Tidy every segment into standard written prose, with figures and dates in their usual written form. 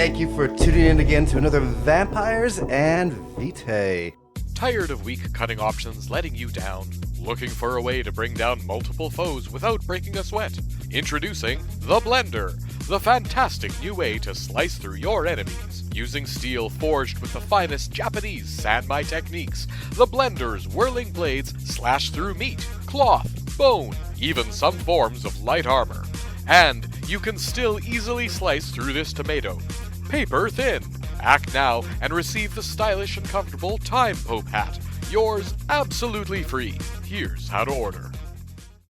thank you for tuning in again to another Vampires and Vitae. Tired of weak cutting options letting you down? Looking for a way to bring down multiple foes without breaking a sweat? Introducing the Blender, the fantastic new way to slice through your enemies. Using steel forged with the finest Japanese sanmai techniques, the Blender's whirling blades slash through meat, cloth, bone, even some forms of light armor. And you can still easily slice through this tomato. Paper thin. Act now and receive the stylish and comfortable Time Pope hat. Yours absolutely free. Here's how to order.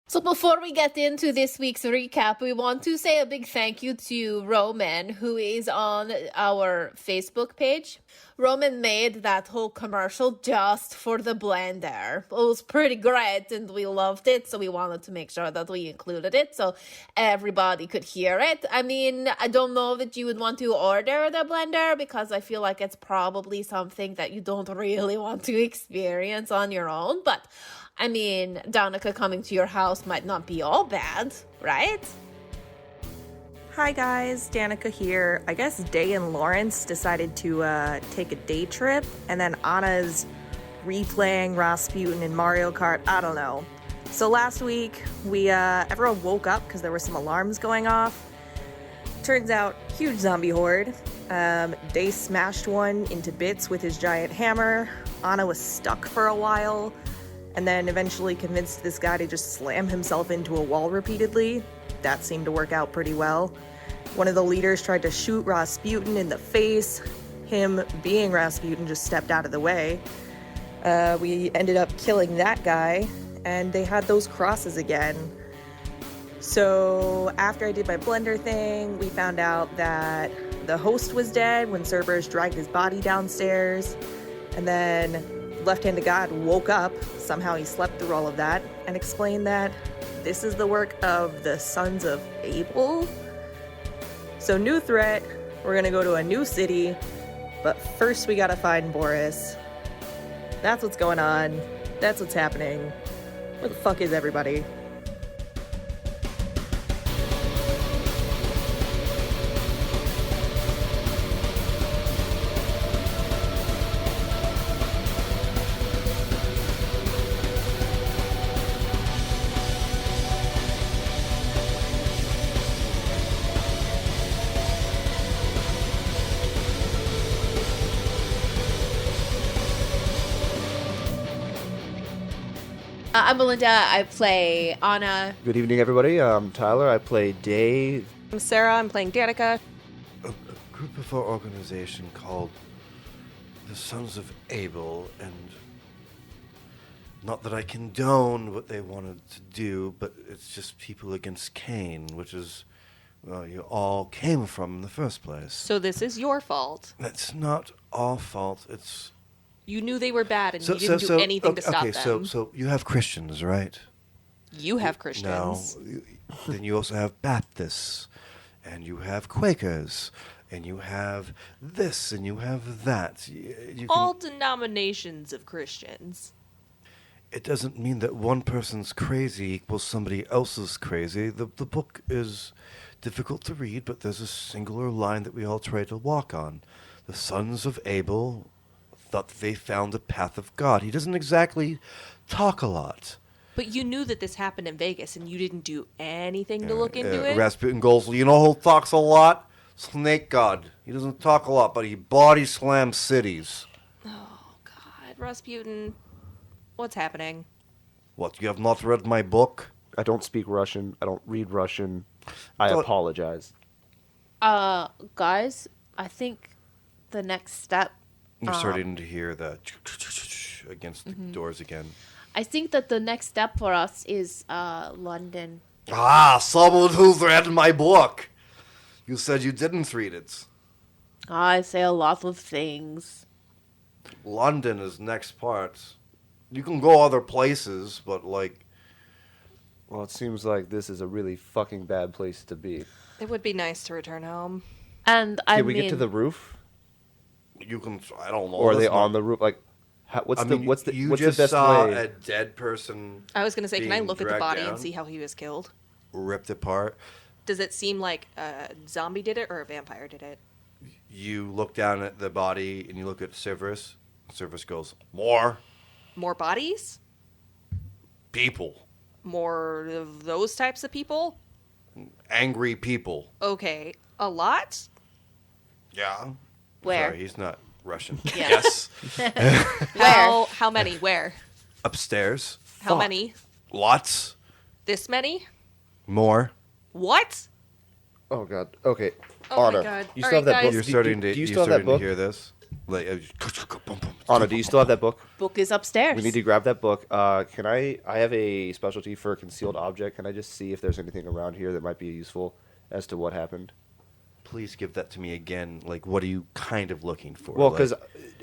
So before we get into this week's recap, we want to say a big thank you to Roman, who is on our Facebook page. Roman made that whole commercial just for the Blender. It was pretty great and we loved it, so we wanted to make sure that we included it so everybody could hear it. I mean, I don't know that you would want to order the Blender because I feel like it's probably something that you don't really want to experience on your own, but I mean, Danika coming to your house might not be all bad, right? Hi guys, Danika here. I guess Day and Lawrence decided to take a day trip, and then Anna's replaying Rasputin in Mario Kart. I don't know. So last week, everyone woke up because there were some alarms going off. Turns out, huge zombie horde. Day smashed one into bits with his giant hammer. Anna was stuck for a while, and then eventually convinced this guy to just slam himself into a wall repeatedly. That seemed to work out pretty well. One of the leaders tried to shoot Rasputin in the face. Him, being Rasputin, just stepped out of the way. We ended up killing that guy, and they had those crosses again. So after I did my Blender thing, we found out that the host was dead when Cerberus dragged his body downstairs, and then Left-Handed God woke up, somehow he slept through all of that, and explained that this is the work of the Sons of Abel. So new threat, we're gonna go to a new city, but first we gotta find Boris. That's what's going on, that's what's happening. Where the fuck is everybody? I'm Melinda. I play Anna. Good evening, everybody. I'm Tyler. I play Dave. I'm Sarah, I'm playing Danika. A group of our organization called the Sons of Abel, and not that I condone what they wanted to do, but it's just people against Cain, which is, well, you all came from in the first place. So this is your fault. That's not our fault. It's... You knew they were bad and you didn't do anything to stop them. So you have Christians, right? You have Christians. No. Then you also have Baptists, and you have Quakers, and you have this, and you have that. All denominations of Christians. It doesn't mean that one person's crazy equals somebody else's crazy. The book is difficult to read, but there's a singular line that we all try to walk on. The Sons of Abel thought that they found the path of God. He doesn't exactly talk a lot. But you knew that this happened in Vegas, and you didn't do anything to look into it? Rasputin goes, you know who talks a lot? Snake God. He doesn't talk a lot, but he body slams cities. Oh, God. Rasputin, what's happening? What, you have not read my book? I don't speak Russian. I don't read Russian. I apologize. Guys, I think the next step... You're starting to hear the against the doors again. I think that the next step for us is London. Ah, someone who's read my book. You said you didn't read it. I say a lot of things. London is next part. You can go other places, but like... Well, it seems like this is a really fucking bad place to be. It would be nice to return home. And Can we get to the roof? You can, I don't know. Or are they on the roof? Like, what's the best way? You just saw a dead person. I was going to say, can I look at the body down, and see how he was killed? Ripped apart. Does it seem like a zombie did it or a vampire did it? You look down at the body and you look at Severus. Severus goes, more More bodies? people. More of those types of people? Angry people. Okay. A lot? Yeah. Where? Sorry, he's not Russian. Yeah. Yes. How many? Where? Upstairs. How many? Lots. This many? More. What? Oh god. Okay. Oh Anna, my God. you All still have right, that book? guys. You're starting to. Do you You're still have that starting to book? hear this. Like, Anna, do you still have that book? Book is upstairs. We need to grab that book. Can I have a specialty for a concealed object. Can I just see if there's anything around here that might be useful as to what happened? Please give that to me again. Like, what are you kind of looking for? Well, Like- because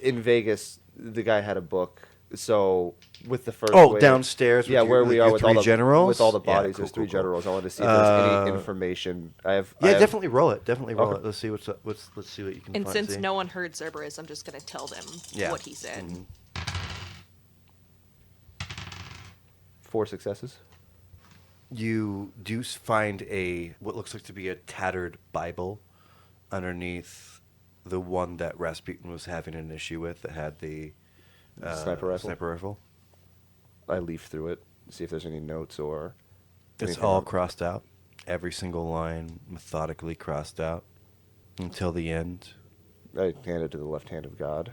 in Vegas, the guy had a book. So with the first Oh, wave- downstairs with yeah, your- where with we your are with all three the generals? with all the Yeah, bodies. cool, There's three cool, cool. generals. I wanted to see if there's any information. I have. definitely roll it. Definitely roll Okay. it. Let's see what's up. Let's see what you can And find. since see. no one heard Cerberus, I'm just going to tell them Yeah. what he said. Mhm. 4 successes. You do find what looks like to be a tattered Bible underneath the one that Rasputin was having an issue with that had the Sniper rifle? Sniper rifle. I leaf through it, see if there's any notes or. It's anything all on- crossed out. Every single line methodically crossed out until the end. I hand it to the left hand of God.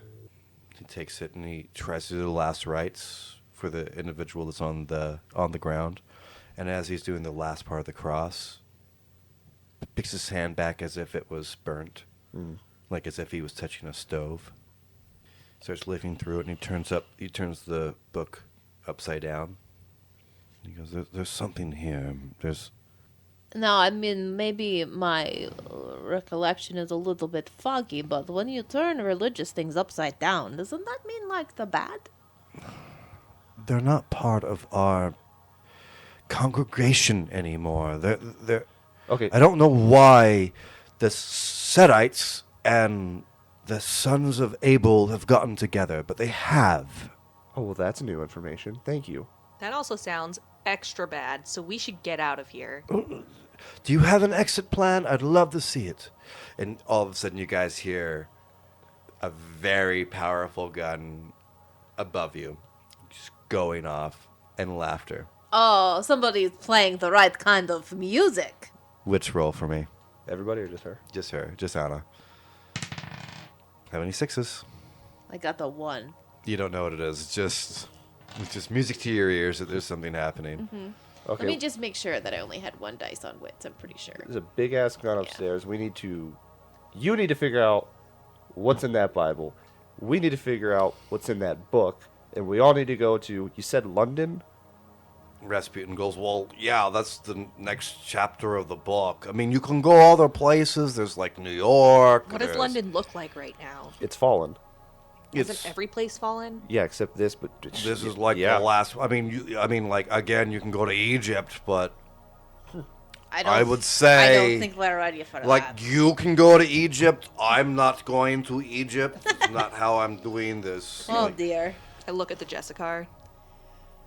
He takes it and he tries to do the last rites for the individual that's on the ground. And as he's doing the last part of the cross, picks his hand back as if it was burnt, like as if he was touching a stove. Starts lifting through it, and he turns the book upside down. He goes, "There's something here. There's." Now, I mean, maybe my recollection is a little bit foggy, but when you turn religious things upside down, doesn't that mean, like, the bad? They're not part of our congregation anymore. They're. Okay. I don't know why the Setites and the sons of Abel have gotten together, but they have. Oh well, that's new information. Thank you. That also sounds extra bad, so we should get out of here. Do you have an exit plan? I'd love to see it. And all of a sudden, you guys hear a very powerful gun above you, just going off, and laughter. Oh, somebody's playing the right kind of music. Witch roll for me. Everybody or just her? Just her, just Anna. How many sixes? I got the 1. You don't know what it is. It's just music to your ears that there's something happening. Okay. Let me just make sure that I only had 1 dice on wits. I'm pretty sure. There's a big ass gun upstairs. We need to. You need to figure out what's in that Bible. We need to figure out what's in that book, and we all need to go to. You said London. Rasputin goes, well, yeah, that's the next chapter of the book. I mean, you can go other places. There's like New York. What does there's- London look like right now? It's fallen. Hasn't every place fallen? Yeah, except this. But This is like the last. I mean, like again, you can go to Egypt, but I would say, I don't think we're ready for like that. you can go to Egypt. I'm not going to Egypt. It's not how I'm doing this. Oh, Like, dear. I look at the Justicarr.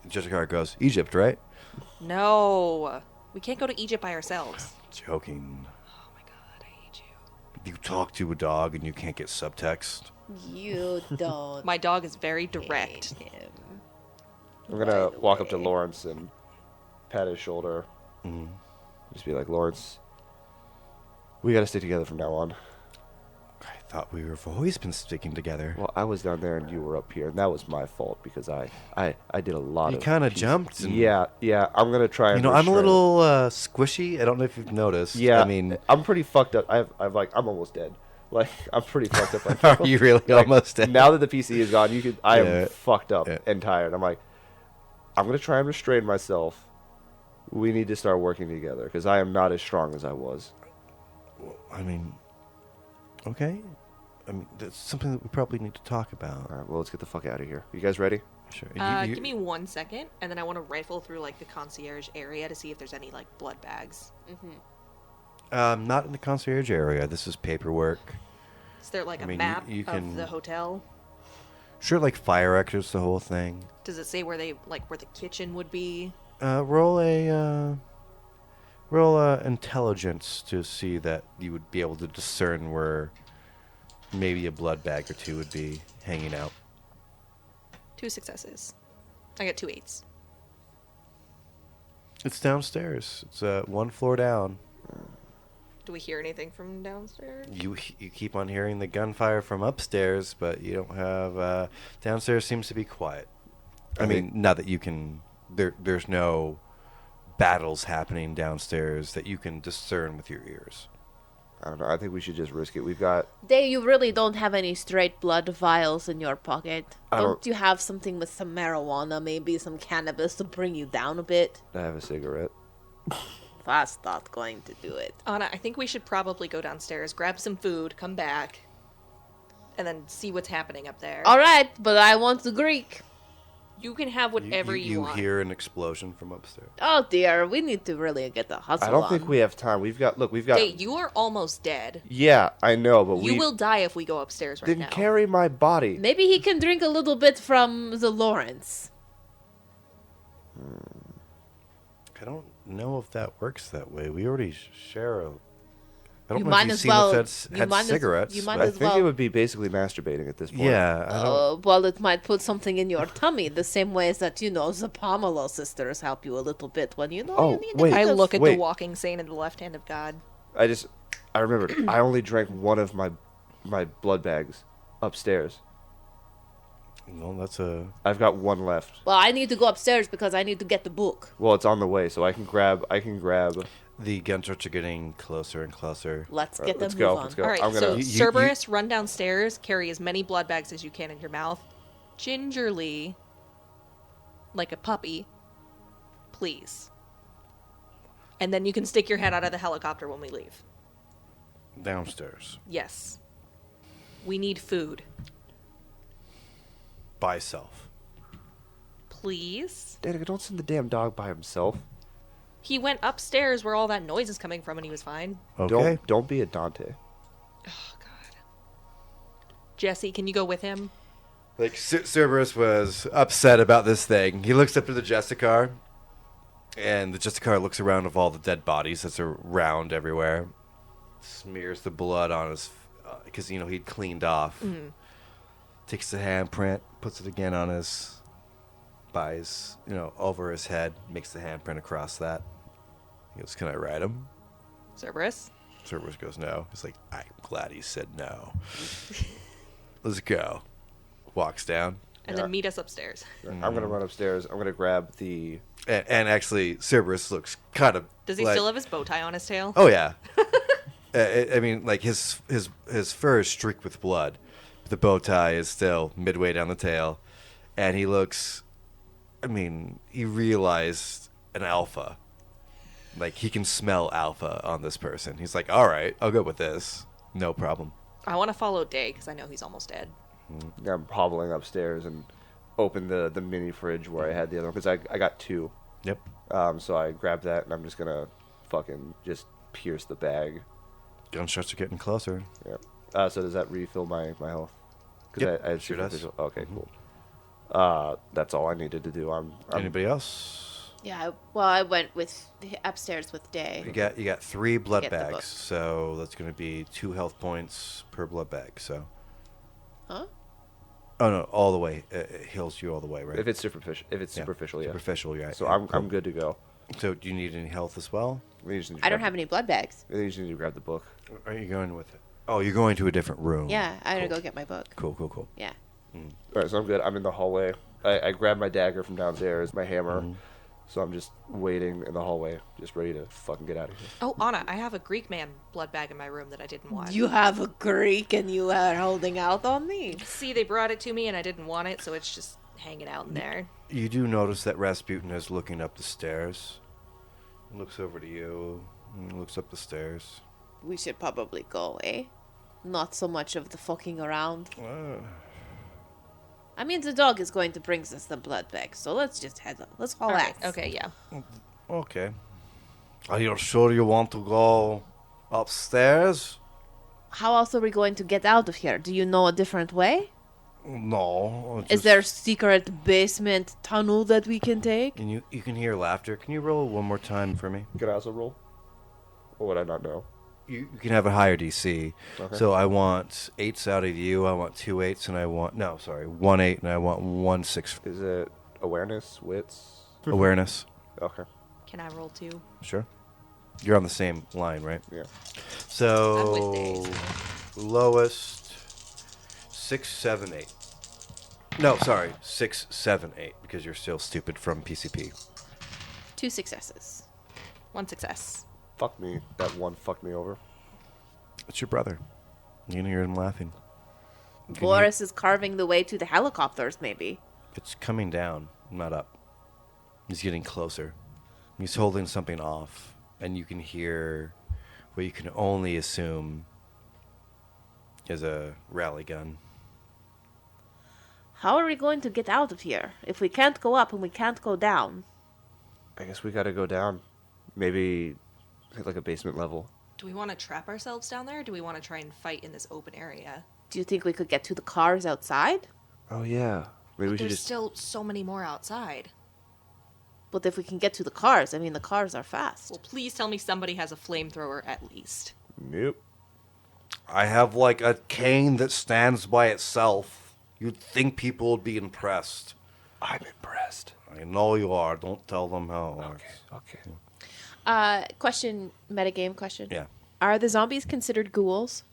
Justicarr goes, Egypt, right? No. We can't go to Egypt by ourselves. Joking. Oh my god, I hate you. You talk to a dog and you can't get subtext. You don't. My dog is very direct. hate him. I'm gonna By the walk up to way. Lawrence and pat his shoulder. Just be like, Lawrence, we gotta stay together from now on. I thought we've always been sticking together. Well, I was down there and you were up here, and that was my fault because I did a lot You of. kind of pieces. jumped. And, Yeah. I'm gonna try. And You know, I'm a restrain- little squishy. I don't know if you've noticed. Yeah. I mean, I'm pretty fucked up. I'm almost dead. Like I'm pretty fucked up. Right now. are you really Like, almost dead? Now that the PC is gone, I Yeah. am fucked up Yeah. and tired. I'm like, I'm gonna try and restrain myself. We need to start working together because I am not as strong as I was. I mean, okay. I mean, that's something that we probably need to talk about. All right, well, let's get the fuck out of here. You guys ready? Sure. Give me 1 second, and then I want to rifle through like the concierge area to see if there's any like blood bags. Not in the concierge area. This is paperwork. Is there like I a mean, map you of can- the hotel? Sure, like fire exits, the whole thing. Does it say where the kitchen would be? Roll intelligence to see that you would be able to discern where maybe a blood bag or two would be hanging out. 2 successes. I got 2 8s. It's downstairs. It's 1 floor down. Do we hear anything from downstairs? You keep on hearing the gunfire from upstairs, but you don't have... downstairs seems to be quiet. I mean, not that you can... There's no battles happening downstairs that you can discern with your ears. I don't know. I think we should just risk it. We've got... Day, you really don't have any straight blood vials in your pocket. I Don't don't- you have something with some marijuana, maybe some cannabis to bring you down a bit? I have a cigarette. That's not going to do it. Anna, I think we should probably go downstairs, grab some food, come back, and then see what's happening up there. All right, but I want the Greek. You can have whatever you want. You hear an explosion from upstairs. Oh dear, we need to really get the hustle I don't on. think we have time. We've got... Look, we've got... Hey, you are almost dead. Yeah, I know, but You will die if we go upstairs right Then now. carry my body. Maybe he can drink a little bit from the Lawrence. I don't know if that works that way. We already share a... I don't You know might if you've as seen well- us you had might as- cigarettes. you might but- I as think well- it would be basically masturbating at this point. Yeah, I don't... Well, it might put something in your tummy, the same way as that, the Pamela sisters help you a little bit when you Oh, you need wait. a I bit of- look at Wait. the walking saint and the left hand of God. I remembered. I only drank one of my blood bags upstairs. Well, that's a... I've got one left. Well, I need to go upstairs because I need to get the book. Well, it's on the way, so I can grab. The gunshots are getting closer and closer. Let's All get right, them let's go, move on. let's go. All right, I'm gonna- so You- Cerberus, run downstairs, carry as many blood bags as you can in your mouth, gingerly, like a puppy, please. And then you can stick your head out of the helicopter when we leave. Downstairs. Yes. We need food. By self. Please? Danica, don't send the damn dog by himself. He went upstairs where all that noise is coming from and he was fine. Okay. Don't be a Dante. Oh, God. Jesse, can you go with him? Like, Cerberus was upset about this thing. He looks up to the Justicarr, and the Justicarr looks around of all the dead bodies that's around everywhere. Smears the blood on his... Because, he'd cleaned off. Mm-hmm. Takes the handprint, puts it again on his... by his, over his head. Makes the handprint across that. He goes, can I ride him? Cerberus? Cerberus goes, no. He's like, I'm glad he said no. Let's go. Walks down. And then meet us upstairs. I'm gonna run upstairs. I'm gonna grab the. And actually, Cerberus looks kind of. Does he still have his bow tie on his tail? Oh yeah. I mean, like his fur is streaked with blood. The bow tie is still midway down the tail, and he looks. I mean, he realized an alpha. Like he can smell alpha on this person. He's like, all right, I'll go with this. No problem. I want to follow Day because I know he's almost dead. I'm hobbling upstairs and open the mini fridge where I had the other one because I got 2. Yep. So I grabbed that and I'm just gonna fucking just pierce the bag. Gunshots are getting closer. Yeah. So does that refill my health? Yep, I had sure does. superficial- Okay, cool. That's all I needed to do. I'm Anybody else? Yeah, I went upstairs with Day. You got 3 blood Get the book. bags, so that's going to be 2 health points per blood bag. So. Huh? Oh no, all the way. It heals you all the way, right? if it's superficial. If it's superficial, yeah. Superficial, yeah. So yeah, I'm cool. good to go. So do you need any health as well? We just need to I don't grab- have any blood bags. We just need to grab the book. Are you going with it? Oh, you're going to a different room. Yeah, I gotta go get my book. Cool. Yeah. All right, so I'm good. I'm in the hallway. I grabbed my dagger from downstairs, my hammer. So I'm just waiting in the hallway, just ready to fucking get out of here. Oh, Anna, I have a Greek man blood bag in my room that I didn't want. You have a Greek and you are holding out on me. See, they brought it to me and I didn't want it, so it's just hanging out in there. You do notice that Rasputin is looking up the stairs. He looks over to you. And looks up the stairs. We should probably go, eh? Not so much of the fucking around. I mean, the dog is going to bring us the blood bag, so let's just head on. Let's haul ass. Okay, yeah. Okay. Are you sure you want to go upstairs? How else are we going to get out of here? Do you know a different way? No. Is there a secret basement tunnel that we can take? And you can hear laughter. Can you roll one more time for me? Can I also roll? Or would I not know? you can have a higher DC. Okay. So I want 8s out of you. I want 2 8s, and I want 1 8, and I want 1 6 Is it awareness, wits? awareness. Okay. Can I roll 2? Sure. You're on the same line, right? Yeah. So I'm with Dave. lowest 6 7 8. No, sorry, 6 7 8 because you're still stupid from PCP. 2 successes. 1 success. Fuck me. That one fucked me over. It's your brother. You can hear him laughing. You can Boris is carving the way to the helicopters, maybe. It's coming down, not up. He's getting closer. He's holding something off, and you can hear what you can only assume is a rally gun. How are we going to get out of here if we can't go up and we can't go down? I guess we gotta go down. Maybe hit like a basement level. Do we want to trap ourselves down there, or do we want to try and fight in this open area? Do you think we could get to the cars outside? Oh yeah. Maybe we should There's just. still so many more outside. But if we can get to the cars, I mean, the cars are fast. Well, please tell me somebody has a flamethrower at least. Nope. I have like a cane that stands by itself. You'd think people would be impressed. I'm impressed. I know you are. Don't tell them how. Okay. Question, metagame question. Yeah. Are the zombies considered ghouls?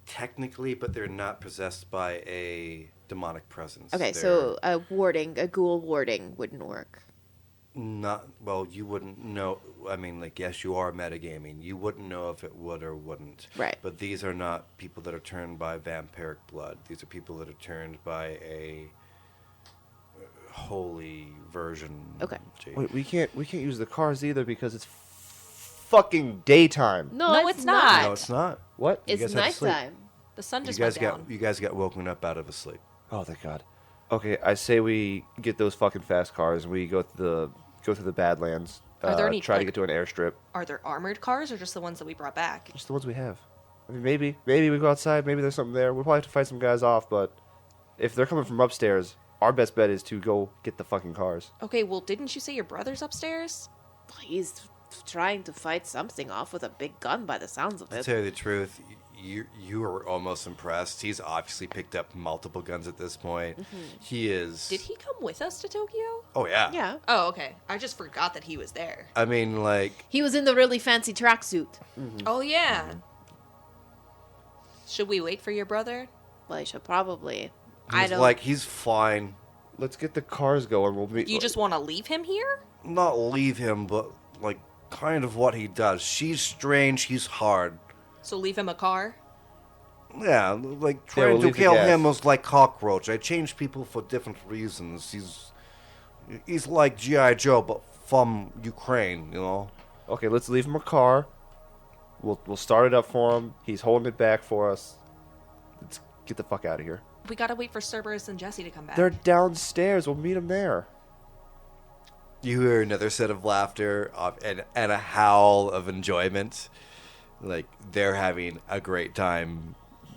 Technically, but they're not possessed by a demonic presence. Okay, They're so a ghoul warding wouldn't work. not, well, you wouldn't know. I mean, like, yes, you are metagaming. You wouldn't know if it would or wouldn't. Right. But these are not people that are turned by vampiric blood. These are people that are turned by a holy version. Okay. Jade. Wait, we can't use the cars either because it's fucking daytime. No, it's not. No, it's not. What? You It's guys had to sleep. nighttime. The sun You just guys went down. got you guys got woken up out of a sleep. Oh, thank God. Okay, I say we get those fucking fast cars and we go through the Badlands. Are there any, try to like- get to an airstrip? Are there armored cars or just the ones that we brought back? Just the ones we have. I mean, maybe we go outside. Maybe there's something there. We'll probably have to fight some guys off, but if they're coming from upstairs, our best bet is to go get the fucking cars. Okay, well, didn't you say your brother's upstairs? He's trying to fight something off with a big gun by the sounds of To it. tell you the truth, you were almost impressed. He's obviously picked up multiple guns at this point. He is. Did he come with us to Tokyo? Oh yeah. Yeah. Oh, okay. I just forgot that he was there. I mean, like, He was in the really fancy tracksuit. Oh, yeah. Should we wait for your brother? Well, I should probably. he's like he's fine. Let's get the cars going. We'll meet. You just want to leave him here? Not leave him, but like kind of what he does. She's strange. He's hard. So leave him a car? Yeah, like Yeah, we'll trying to leave the kill gas. him was like cockroach. I change people for different reasons. He's like G.I. Joe, but from Ukraine, you know. Okay, let's leave him a car. We'll start it up for him. He's holding it back for us. Let's get the fuck out of here. We gotta wait for Cerberus and Jesse to come back. They're downstairs. We'll meet them there. You hear another set of laughter and a howl of enjoyment. Like they're having a great time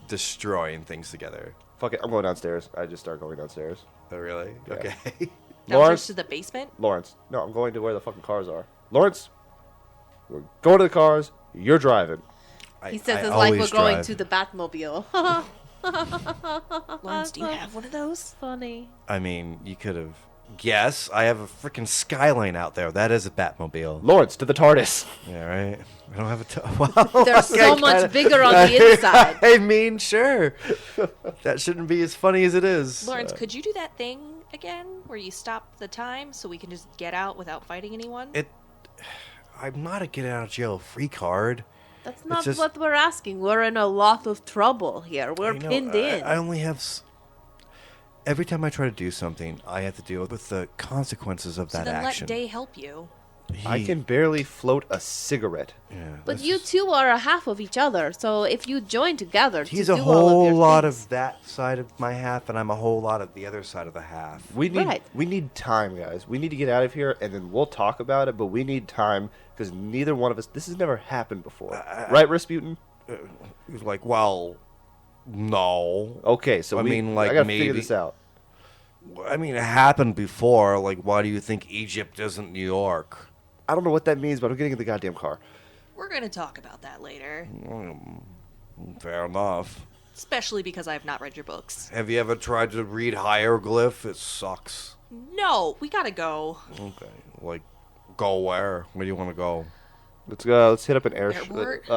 destroying things together. Fuck it. I'm going downstairs. I just start going downstairs. Oh, really? Yeah. Okay. Downstairs Lawrence? to the basement? Lawrence. No, I'm going to where the fucking cars are. Lawrence, we're going to the cars. You're driving. He says I it's like we're always going drive. to the Batmobile. Lawrence, do you have one of those? Funny. I mean, you could have. Yes, I have a freaking Skyline out there. That is a Batmobile. Lawrence, to the TARDIS. Yeah, right. I don't have a. Wow. They're so much bigger on the inside. I mean, sure. That shouldn't be as funny as it is. Lawrence, could you do that thing again where you stop the time so we can just get out without fighting anyone? I'm not a get out of jail free card. That's not just- what we're asking. We're in a lot of trouble here. We're I know, pinned in. I only have. Every time I try to do something, I have to deal with the consequences of so that then action. let Day help you. I can barely float a cigarette. Yeah, But this you is- two are a half of each other, so if you join together He's to a do all of whole your lot things- of that side of my half, and I'm a whole lot of the other side of the half. We need Right. we need time, guys. We need to get out of here, and then we'll talk about it. But we need time because neither one of us. This has never happened before, right, Rasputin? He was like, well, no. Okay, so I mean, like, I gotta figure maybe- this out. I mean, it happened before. Like, why do you think Egypt isn't New York? I don't know what that means, but I'm getting in the goddamn car. We're gonna talk about that later. Fair enough. Especially because I have not read your books. Have you ever tried to read hieroglyph? It sucks. No, we gotta go. Okay, like, go where? Where do you want to go? Let's go. Let's hit up an Airport?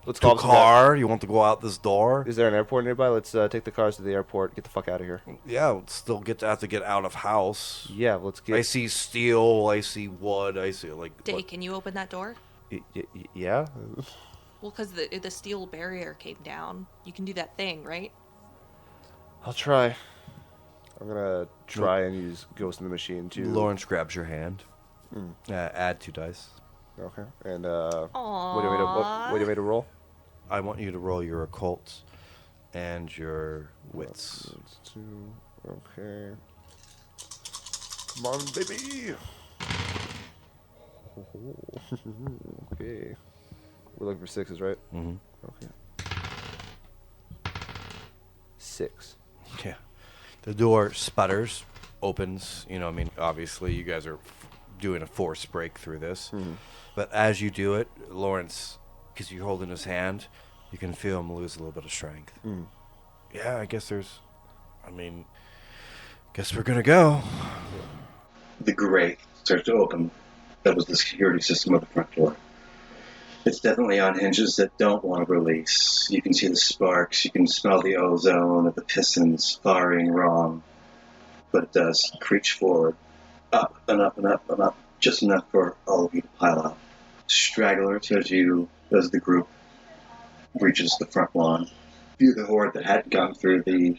Let's To call a car? You want to go out this door? Is there an airport nearby? Let's take the cars to the airport. Get the fuck out of here. Yeah, we'll still have to get out of house. Yeah, let's get. I see steel. I see wood. I see like. Day, can you open that door? Yeah. Well, because the steel barrier came down. You can do that thing, right? I'll try. I'm gonna try and use Ghost in the Machine to. Lawrence grabs your hand. Add 2 dice. Okay. And what do you want me to roll? I want you to roll your occult and your wits. That's 2. Okay. Come on, baby. Okay. We're looking for 6s, right? Mm-hmm. Okay. 6. Yeah. The door sputters, opens. You know, I mean, obviously, you guys are doing a force break through this. Mm-hmm. But as you do it, Lawrence, because you hold in his hand, you can feel him lose a little bit of strength. Yeah, I guess guess we're going to go. The grate starts to open. That was the security system of the front door. It's definitely on hinges that don't want to release. You can see the sparks. You can smell the ozone of the pistons firing wrong. But it does creech forward, up and up and up and up, just enough for all of you to pile out. Stragglers as the group reaches the front lawn. View the horde that hadn't gone through the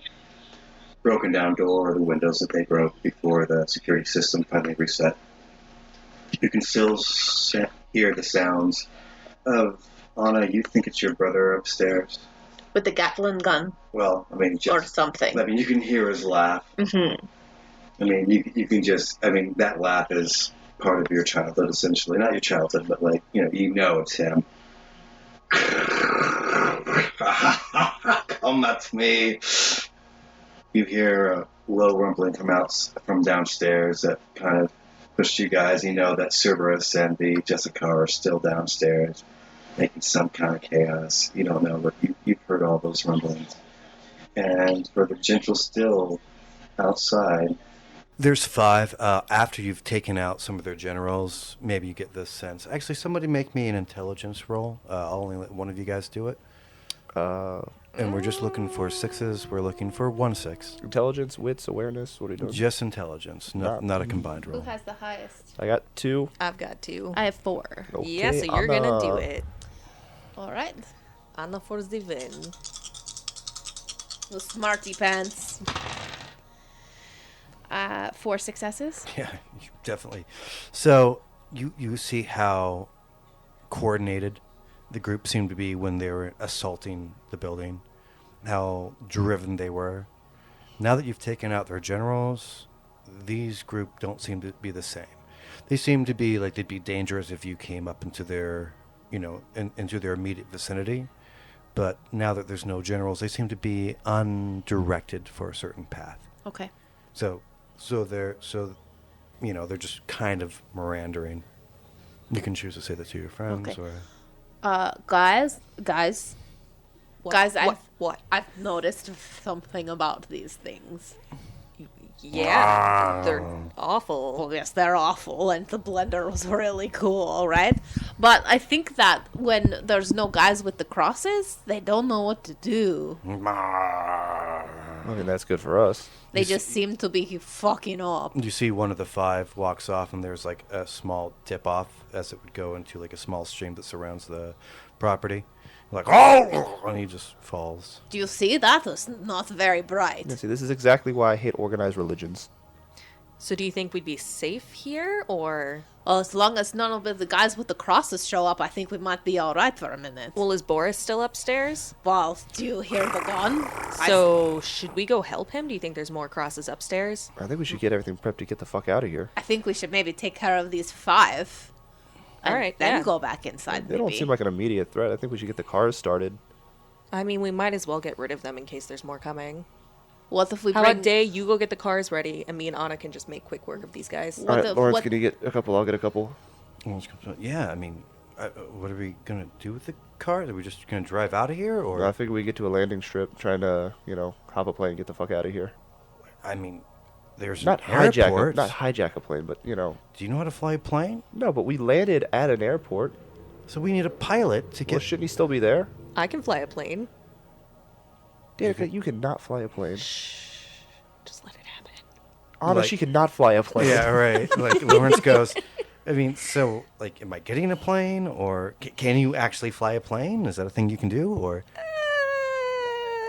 broken down door or the windows that they broke before the security system finally reset. You can still hear the sounds of Anna. You think it's your brother upstairs? With the Gatling gun Well, I mean, or something. I mean, you can hear his laugh. Mm-hmm. I mean, you can just. I mean, that laugh is part of your childhood, essentially. Not your childhood, but like you know it's him. Come, that's me. You hear a low rumbling come out from downstairs that kind of pushed you guys. You know that Cerberus and the Justicarr are still downstairs, making some kind of chaos. You don't know, but you've heard all those rumblings. And for the gentle still outside. There's 5. After you've taken out some of their generals, maybe you get this sense. Actually, somebody make me an intelligence roll. I'll only let one of you guys do it. And we're just looking for 6s. We're looking for 1 6. Intelligence, wits, awareness. What are you doing? Just intelligence, not a combined roll. Who has the highest? I got 2. I've got 2. I have 4. Okay, Yeah, so you're gonna do it. All right. Anna for the win. The smarty pants. 4 successes. Yeah, definitely. So you see how coordinated the group seemed to be when they were assaulting the building, how driven they were. Now that you've taken out their generals, these group don't seem to be the same. They seem to be like they'd be dangerous if you came up into their, into their immediate vicinity. But now that there's no generals, they seem to be undirected for a certain path. Okay. So they're just kind of meandering. You can choose to say that to your friends Okay. or. Guys, What? guys, What? I've noticed something about these things. Yeah, they're awful. Well, yes, they're awful, and the blender was really cool, right? But I think that when there's no guys with the crosses, they don't know what to do. I mean, that's good for us. They just seem to be fucking up. You see one of the 5 walks off, and there's like a small tip off as it would go into like a small stream that surrounds the property. Like, oh! And he just falls. Do you see? That was not very bright. Yeah, see, this is exactly why I hate organized religions. So do you think we'd be safe here, or... Well, as long as none of the guys with the crosses show up, I think we might be all right for a minute. Well, is Boris still upstairs? Well, do you hear the gun? So, should we go help him? Do you think there's more crosses upstairs? I think we should get everything prepped to get the fuck out of here. I think we should maybe take care of these 5. All right, then yeah. go back inside. They don't seem like an immediate threat. I think we should get the cars started. I mean, we might as well get rid of them in case there's more coming. What if we How bring? about Day, you go get the cars ready, and me and Anna can just make quick work of these guys. What All right, if- Lawrence, what- can you get a couple? I'll get a couple. Yeah, I mean, What are we gonna do with the car? Are we just gonna drive out of here, or? I figure we get to a landing strip, trying to, hop a plane, and get the fuck out of here. I mean, there's Not an airport. not hijack a plane, but Do you know how to fly a plane? No, but we landed at an airport. So we need a pilot to Well, get. shouldn't he still be there? I can fly a plane. Danica, you cannot fly a plane. Just let it happen. Anna, she cannot fly a plane. Yeah, right. Like Lawrence goes. I mean, so like, am I getting a plane, or can you actually fly a plane? Is that a thing you can do, or?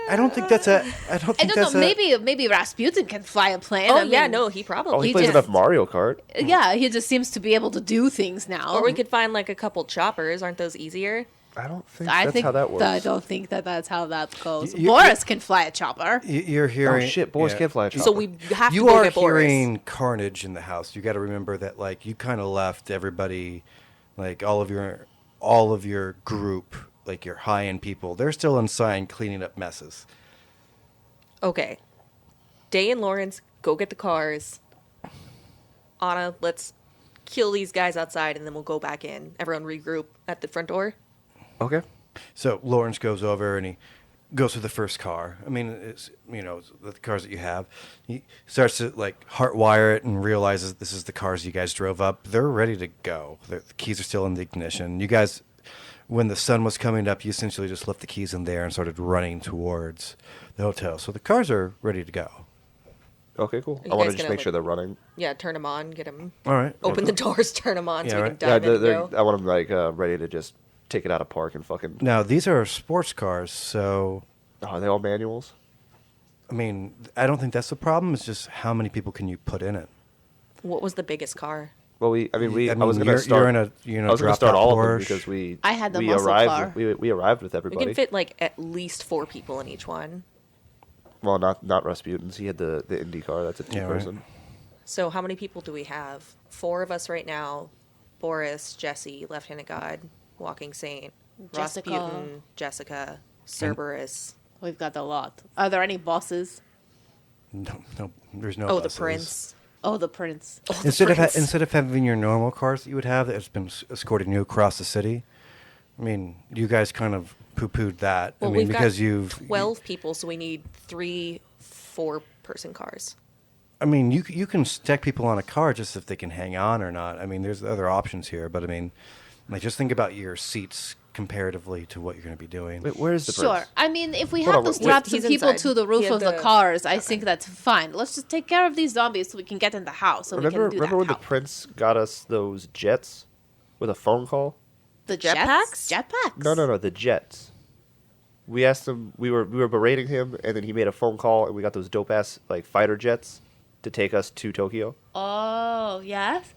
I don't think that's a. I don't I think don't that's know. a. Maybe Rasputin can fly a plane. Oh, I yeah, mean, no, he probably. Oh, he He plays just- enough Mario Kart. Yeah, he just seems to be able to do things now. Or we could find like a couple choppers. Aren't those easier? I don't think I that's think how that works. I don't think that's how that goes. You- Boris can fly a chopper. You're hearing. Oh shit, boys yeah. can't fly a chopper. So we have to You go are get Boris. hearing carnage in the house. You got to remember that, like, you kind of left everybody, like all of your group, like your high-end people. They're still inside cleaning up messes. Okay. Day and Lawrence, go get the cars. Anna, let's kill these guys outside and then we'll go back in. Everyone regroup at the front door. Okay. So Lawrence goes over and he goes to the first car. I mean, it's the cars that you have. He starts to like heartwire it and realizes this is the cars you guys drove up. They're ready to go. The keys are still in the ignition. You guys, when the sun was coming up, you essentially just left the keys in there and started running towards the hotel. So the cars are ready to go. Okay, cool. You I want guys to just gonna, make sure they're running. Yeah, turn them on, get them. All right. Open the doors, turn them on so Yeah, we right. can Yeah, dive in and go. I want them like ready to just take it out of park and fucking. Now these are sports cars, so Oh, are they all manuals? I mean, I don't think that's the problem. It's just how many people can you put in it. What was the biggest car? Well, I was gonna you're start. in a I was gonna drop start top all of them Porsche. because we. I had the we muscle arrived. car. We arrived with We everybody. can fit like at least 4 people in each one. Well, not Rasputin's. He had the Indy car. That's a Yeah, right. 2-person. So how many people do we have? 4 of us right now. Boris, Jesse, Left-Handed God, Walking Saint, Jessica. Rasputin, Jessica, Cerberus. We've got a lot. Are there any bosses? No, there's no. Oh, the buses. Prince. Oh, the prince. Oh, the Instead Prince. of having your normal cars that you would have that has been escorting you across the city, I mean, you guys kind of poo-pooed that. Well, I mean, we've because got you've 12 people, so we need 3 4-person cars. I mean, you can stack people on a car just if they can hang on or not. I mean, there's other options here, but I mean, like just think about your seats comparatively to what you're going to be doing. Wait, where is the Sure. Prince? I mean, if we Hold have on, to wait, strap some he's people inside. to the roof He had of the the- cars, I think that's fine. Let's just take care of these zombies so we can get in the house. So we Remember can do that when the help. Prince got us those jets with a phone call? The jetpacks? Jetpacks? No, the jets. We asked him. We were berating him, and then he made a phone call, and we got those dope ass like fighter jets to take us to Tokyo. Oh, yes.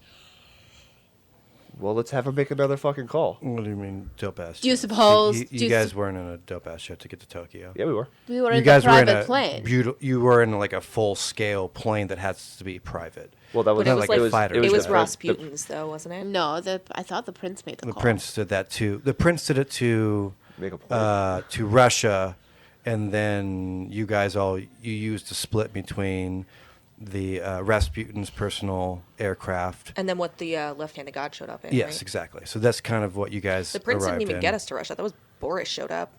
Well, let's have him make another fucking call. What do you mean, dope ass? Do you jet? suppose- You, do you guys sup- weren't in a dope ass jet to get to Tokyo. Yeah, we were. We were You in guys the were in private a plane. You were in like a full scale plane that has to be private. Well, that was But it not was like a like fighter it was jet. Rasputin's though, wasn't it? No, I thought the prince made the The call. prince did that too. The prince did it Make a point. to Russia, and then you guys you used to split between the Rasputin's personal aircraft. And then what the Left-Handed God showed up in. Yes, right? exactly. So that's kind of what you guys. The Prince didn't arrived even in. get us to Russia. That was Boris showed up.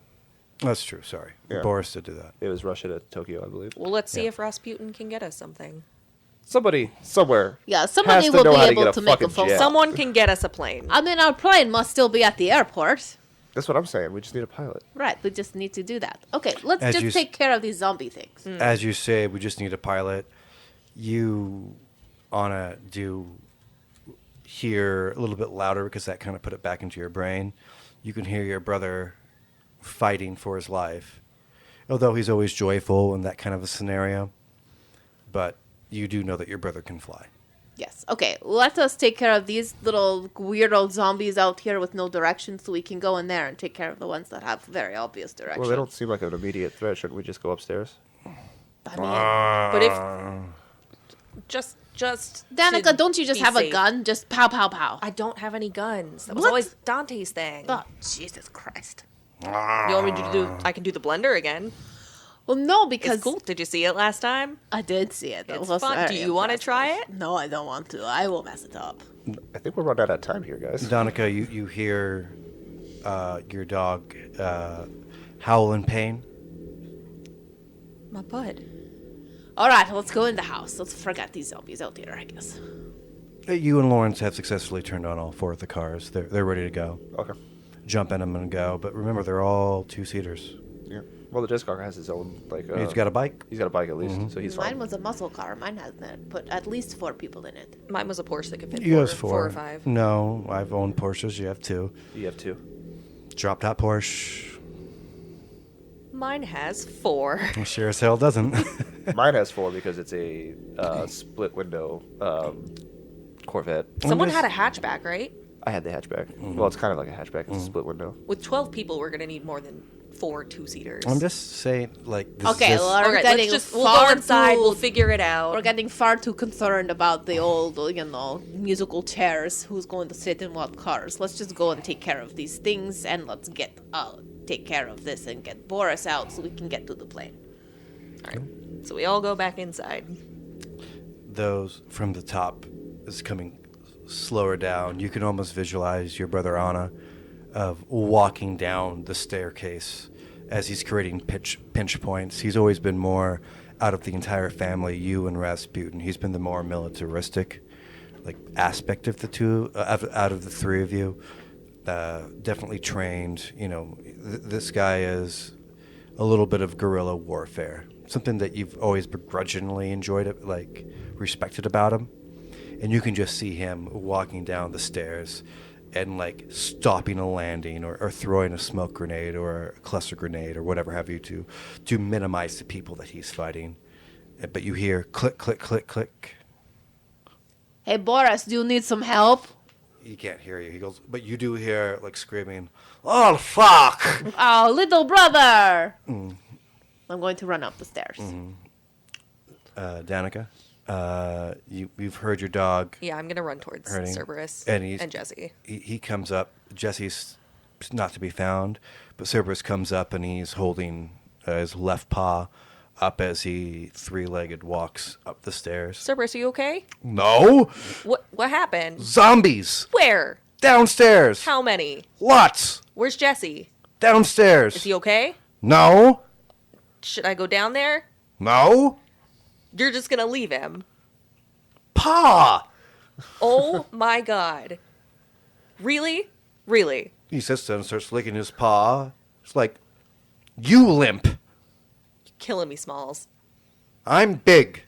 That's true. Sorry, Yeah. Boris did do that. It was Russia to Tokyo, I believe. Well, let's see Yeah. if Rasputin can get us something. Somebody somewhere. Yeah, somebody has to will know be how to able get a to make a fucking phone jet. call. Someone can get us a plane. I mean, our plane must still be at the airport. That's what I'm saying. We just need a pilot. Right, we just need to do that. Okay, let's As you just take care of these zombie things. As you say, we just need a pilot. You, Anna, do hear a little bit louder because that kind of put it back into your brain. You can hear your brother fighting for his life, although he's always joyful in that kind of a scenario. But you do know that your brother can fly. Yes. Okay, let us take care of these little weird old zombies out here with no direction so we can go in there and take care of the ones that have very obvious direction. Well, they don't seem like an immediate threat. Shouldn't we just go upstairs? I mean, But if just Danica, to don't you just be have a safe. gun? Just pow, pow, pow. I don't have any guns. That was What? always Dante's thing. Oh, Jesus Christ. You want me to do? I can do the blender again. Well, no, It's because cool. Did you see it last time? I did see it. It It's was fun. Do very you want to impressive. try it? No, I don't want to. I will mess it up. I think we're running out of time here, guys. Danika, you hear your dog howl in pain. My bud. All right, let's go in the house. Let's forget these zombies out here, I guess. You and Lawrence have successfully turned on all 4 of the cars. They're ready to go. Okay. Jump in them and go. But remember, they're all 2-seaters. Yeah. Well, the Justicarr has his own, like... He's got a bike. He's got a bike at least, so he's Mine fine. was a muscle car. Mine has put at least 4 people in it. Mine was a Porsche that could fit You have 4 4. or 5. No, I've owned Porsches. You have 2. You have 2. Drop top Porsche. Mine has 4. Sure as hell doesn't. Mine has 4 because it's a split window Corvette. Someone had a hatchback, right? I had the hatchback. Well, it's kind of like a hatchback. It's a split window. With 12 people, we're gonna need more than 4 2-seaters. I'm just saying, like, this Okay, is well, All we're right, getting we'll far go inside. too- We'll figure it out. We're getting far too concerned about the old, musical chairs. Who's going to sit in what cars? Let's just go and take care of these things, and let's take care of this and get Boris out so we can get to the plane. All right. So we all go back inside. those from the top is coming slower down. You can almost visualize your brother Anna of walking down the staircase as he's creating pinch points. He's always been more out of the entire family, you and Rasputin. He's been the more militaristic aspect of the two, out of the 3 of you. Definitely trained. This guy is a little bit of guerrilla warfare, something that you've always begrudgingly enjoyed, respected about him. And you can just see him walking down the stairs and stopping a landing or throwing a smoke grenade or a cluster grenade or whatever have you to minimize the people that he's fighting. But you hear click, click, click, click. Hey, Boris, do you need some help? He can't hear you. He goes, but you do hear screaming, "Oh fuck!" Oh, little brother! I'm going to run up the stairs. Danika, you've heard your dog Yeah, I'm gonna run towards hurting, Cerberus and Jesse. He comes up. Jesse's not to be found, but Cerberus comes up and he's holding his left paw up as he 3-legged walks up the stairs. Cerberus, are you okay? No, What happened? zombies Where? downstairs. How many? Lots Where's Jesse? downstairs. Is he okay? No, Should I go down there? no, You're just gonna leave him. Pa. Oh my god. Really? Really? He sits down and starts licking his paw. It's like, you limp. Killing me, Smalls. I'm big.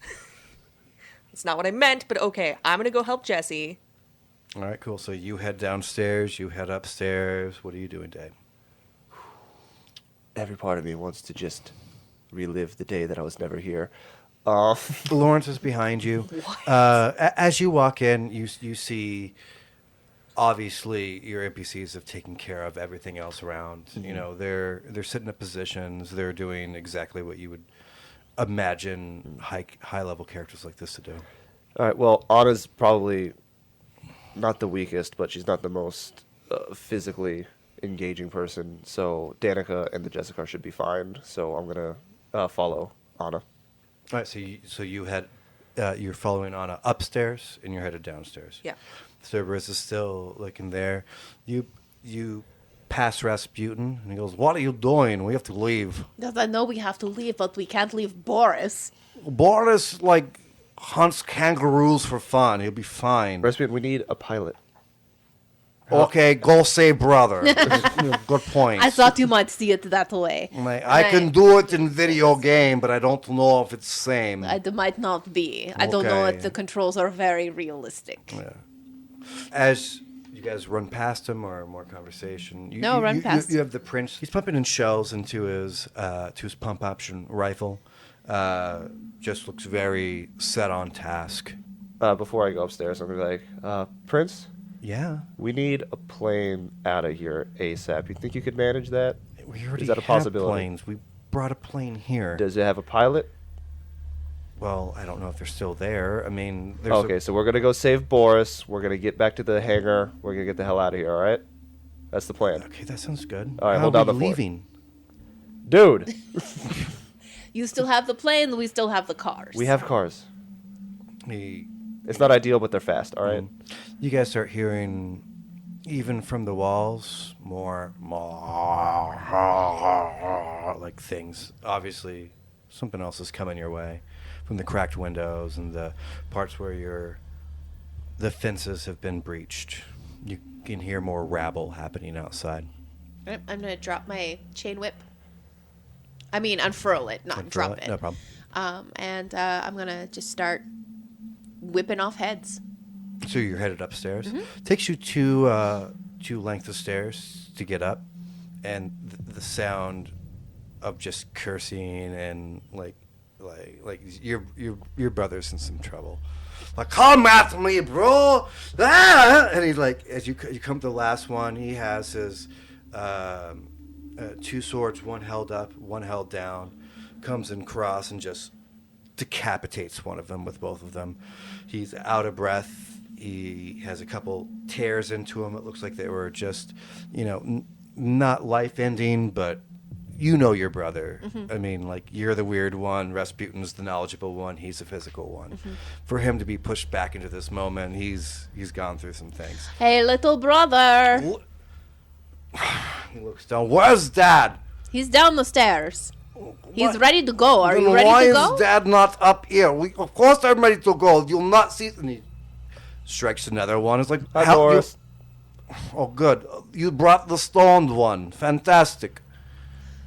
It's not what I meant, but okay. I'm gonna go help Jesse. All right, cool. So you head downstairs, you head upstairs. What are you doing, Dave? Every part of me wants to just relive the day that I was never here. Lawrence is behind you. As you walk in, you see, obviously, your NPCs have taken care of everything else around. Mm-hmm. They're sitting at positions. They're doing exactly what you would imagine high level characters like this to do. All right, well, Anna's probably not the weakest, but she's not the most physically engaging person. So Danika and the Justicarr should be fine. So I'm going to follow Anna. All right, so you head, you're following Anna upstairs, and you're headed downstairs. Yeah. Cerberus is still looking there. You pass Rasputin, and he goes, "What are you doing? We have to leave." Because I know we have to leave, but we can't leave Boris. Boris hunts kangaroos for fun. He'll be fine. Rasputin, we need a pilot. Okay, go save brother. Good point. I thought you might see it that way. I can do it in video game, but I don't know if it's same. It might not be. I don't know Okay. if the controls are very realistic. Yeah. As you guys run past him, or more conversation. Run past. You have the prince. He's pumping in shells into his pump action rifle. Just looks very set on task. Before I go upstairs, I'm going to be like, Prince, Yeah. we need a plane out of here ASAP. You think you could manage that? We already Is that a have possibility? planes. We brought a plane here. Does it have a pilot? Well, I don't know if they're still there. I mean, there's Okay, so we're going to go save Boris. We're going to get back to the hangar. We're going to get the hell out of here, all right? That's the plan. Okay, that sounds good. All right, How hold are down we the fort. leaving? Dude, You still have the plane, we still have the cars. We have cars. He, It's not ideal, but they're fast. All right. you guys start hearing, even from the walls, more like things. Obviously, something else is coming your way from the cracked windows and the parts where the fences have been breached. You can hear more rabble happening outside. Right, I'm going to drop my chain whip. I mean, unfurl it, not Unfurl drop it, it. no problem. And I'm going to just start whipping off heads. So you're headed upstairs. Takes you two lengths of stairs to get up, and the sound of just cursing and like your brother's in some trouble. Like, come at me, bro! Ah! And he's like, as you come to the last one, he has his two swords, one held up, one held down, comes in cross and just decapitates one of them with both of them. He's out of breath. He has a couple tears into him. It looks like they were just, not life-ending, but you know your brother. I mean, like, you're the weird one. Rasputin's the knowledgeable one. He's the physical one. For him to be pushed back into this moment, he's gone through some things. Hey, little brother. He looks down. Where's Dad? He's down the stairs. He's What? ready to go. Are Then you ready why to is go? Dad not up here? Of course I'm ready to go. You'll not see... And he strikes another one. It's like... Hi, how- you- Boris. Oh, good. You brought the stoned one. Fantastic.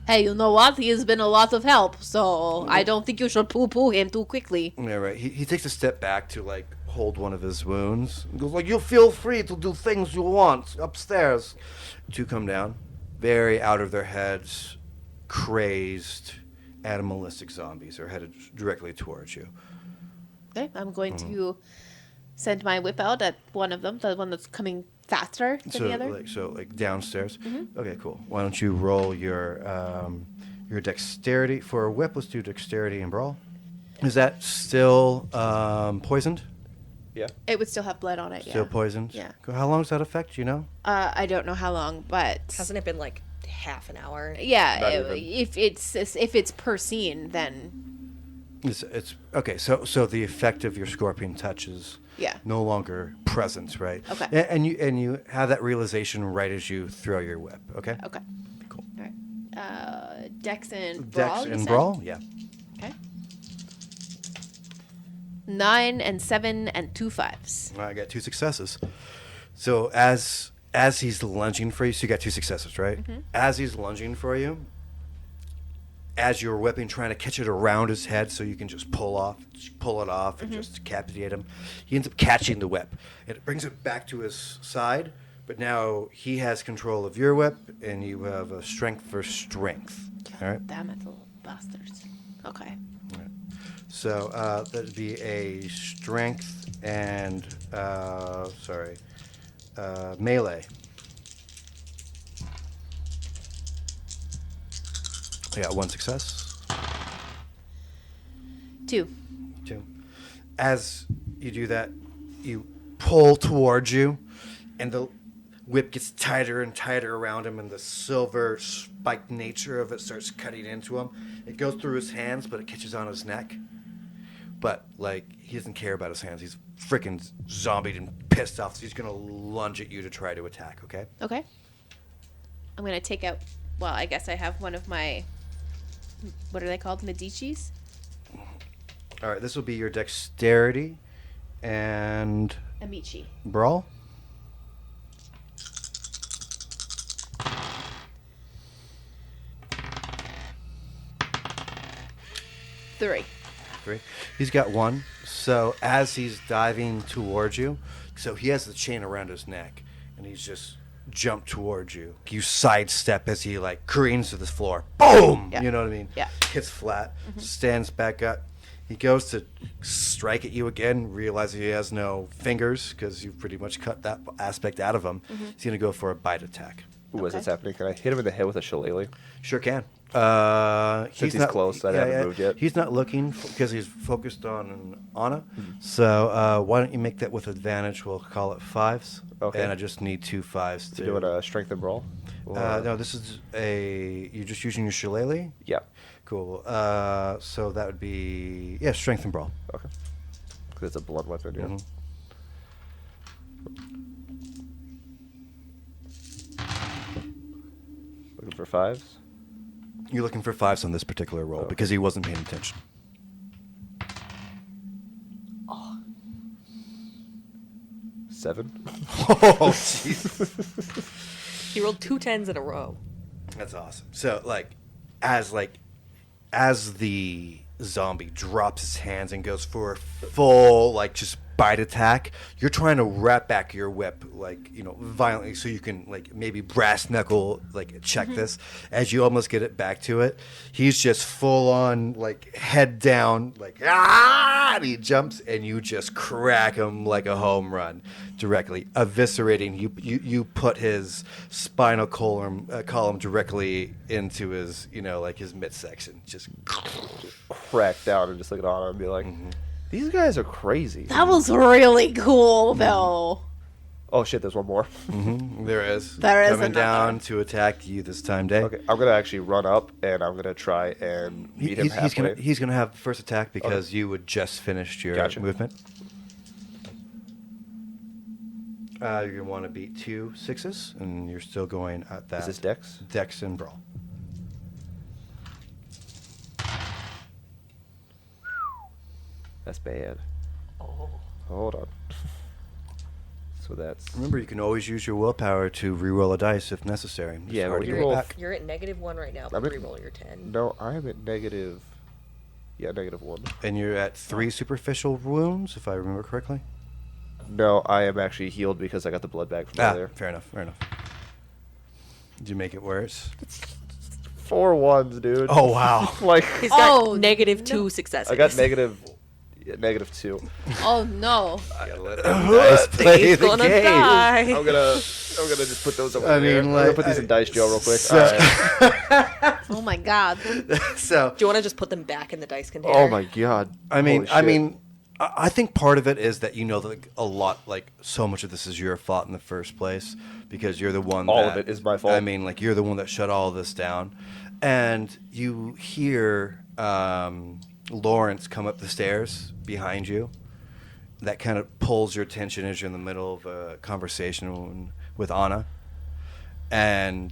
Hey, you know what? He has been a lot of help, so I don't think you should poo-poo him too quickly. Yeah, right. He takes a step back to, like, hold one of his wounds. He goes, like, you feel free to do things you want upstairs. Two come down. Very out of their heads, crazed, animalistic zombies are headed directly towards you. Okay, I'm going to send my whip out at one of them, the one that's coming faster than the other. Like downstairs. Okay, cool. Why don't you roll your dexterity for a whip? Let's do dexterity and brawl. Is that still poisoned? Yeah. It would still have blood on it, yeah. Still poisoned? Yeah. How long does that affect? You know? I don't know how long, but Hasn't it been like half an hour? yeah, Not even. if it's per scene, then It's okay. So the effect of your scorpion touch is yeah. no longer present, right? Okay. And you have that realization right as you throw your whip. Okay. Okay. Cool. All right. Dex and Dex brawl. you and said? brawl. Yeah. Okay. 9 and 7 and 2 5s. I got 2 successes. So as he's lunging for you, so you got 2 successes, right? As he's lunging for you, as you're whipping, trying to catch it around his head so you can just pull it off and just decapitate him, he ends up catching the whip. And it brings it back to his side, but now he has control of your whip, and you have a strength for strength. All right? Damn it, little bastards. Okay. So that'd be a strength and melee. I got 1 success. 2. 2. As you do that, you pull towards you, and the whip gets tighter and tighter around him, and the silver spiked nature of it starts cutting into him. It goes through his hands, but it catches on his neck. But, like, he doesn't care about his hands. He's freaking zombied and pissed off, so he's going to lunge at you to try to attack, okay? Okay. I'm going to take out, well, I guess I have one of my, what are they called? Medicis? All right, this will be your dexterity and Amici. brawl. Three. 3. He's got 1. So as he's diving towards you, so he has the chain around his neck, and he's just jumped towards you. You sidestep as he like careens to the floor. Boom! Yeah. You know what I mean? Yeah. Hits flat, stands back up. He goes to strike at you again, realizing he has no fingers because you pretty much cut that aspect out of him. He's going to go for a bite attack. Ooh, as it's happening, can I hit him in the head with a shillelagh? Sure can. Since he's close, I haven't moved yet. He's not looking because he's focused on Anna. So why don't you make that with advantage? We'll call it 5s. Okay. And I just need 2 5s to. You doing a strength and brawl? Or- No, this is you're just using your shillelagh? Yeah. cool. So that would be strength and brawl. Okay. Because it's a blood weapon, yeah. Mhm. Looking for 5s. You're looking for 5s on this particular roll because he wasn't paying attention. 7. Oh, jeez. He rolled 2 10s in a row. That's awesome. So, as the zombie drops his hands and goes for a full, just bite attack, you're trying to wrap back your whip, violently so you can, maybe brass knuckle, check this. As you almost get it back to it, he's just full on, head down, and he jumps, and you just crack him like a home run directly, eviscerating. You put his spinal column directly into his, his midsection. Just Crack down and just look at Anna and be like, these guys are crazy. That was really cool, though. Oh, shit, there's one more. there is. There is coming another. down to attack you this time, Day. Okay, I'm going to actually run up, and I'm going to try and meet him halfway. He's gonna have first attack because you would just finished your Gotcha. movement. You're gonna want to beat 2 6s, and you're still going at that. Is this Dex? Dex and brawl. That's bad. Hold on. So that's... Remember, you can always use your willpower to re-roll a dice if necessary. It's Yeah, hard but to you get roll- back. You're at -1 right now, I'm but at- reroll your 10. No, I'm at negative... Yeah, -1. And you're at 3 superficial wounds, if I remember correctly. No, I am actually healed because I got the blood bag from earlier. Fair enough. Did you make it worse? 4 1s, dude. Oh wow! He's got Oh, -2 successes. I got -2. Oh, no. I gotta let dice play He's the gonna game. die. I'm gonna just put those over I there. mean, I'm gonna put these in dice jail real quick. All right. Oh, my God. So Do you want to just put them back in the dice container? Oh my god. Holy shit. I think part of it is that so much of this is your fault in the first place because you're the one. All of it is my fault. I mean, you're the one that shut all of this down, and you hear Lawrence come up the stairs behind you. That kind of pulls your attention as you're in the middle of a conversation with Anna, and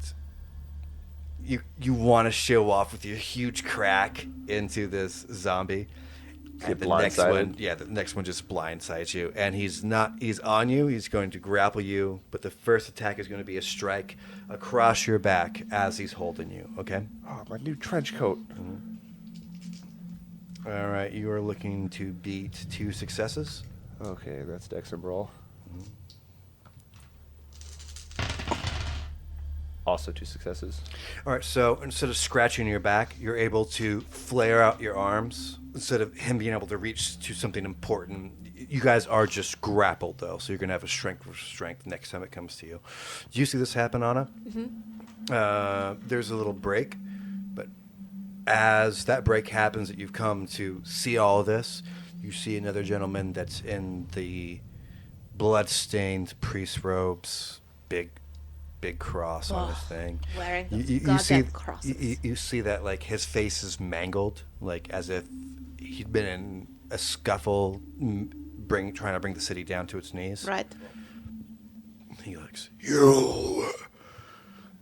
you want to show off with your huge crack into this zombie. Get And the next blindsided. the next one just blindsides you, and he's on you. He's going to grapple you, but the first attack is going to be a strike across your back as he's holding you. Okay. Oh, my new trench coat. All right. You are looking to beat 2 successes. Okay, that's Dex and Brawl. Also 2 successes. All right. So instead of scratching your back, you're able to flare out your arms instead of him being able to reach to something important. You guys are just grappled though, so you're gonna have a strength for strength next time it comes to you. Do you see this happen, Anna? There's a little break, but as that break happens, that you've come to see all of this, you see another gentleman that's in the blood-stained priest robes, big cross on his thing. Wearing the You goddamn see, crosses. you see that his face is mangled, as if he'd been in a scuffle, trying to bring the city down to its knees. Right. He looks, you,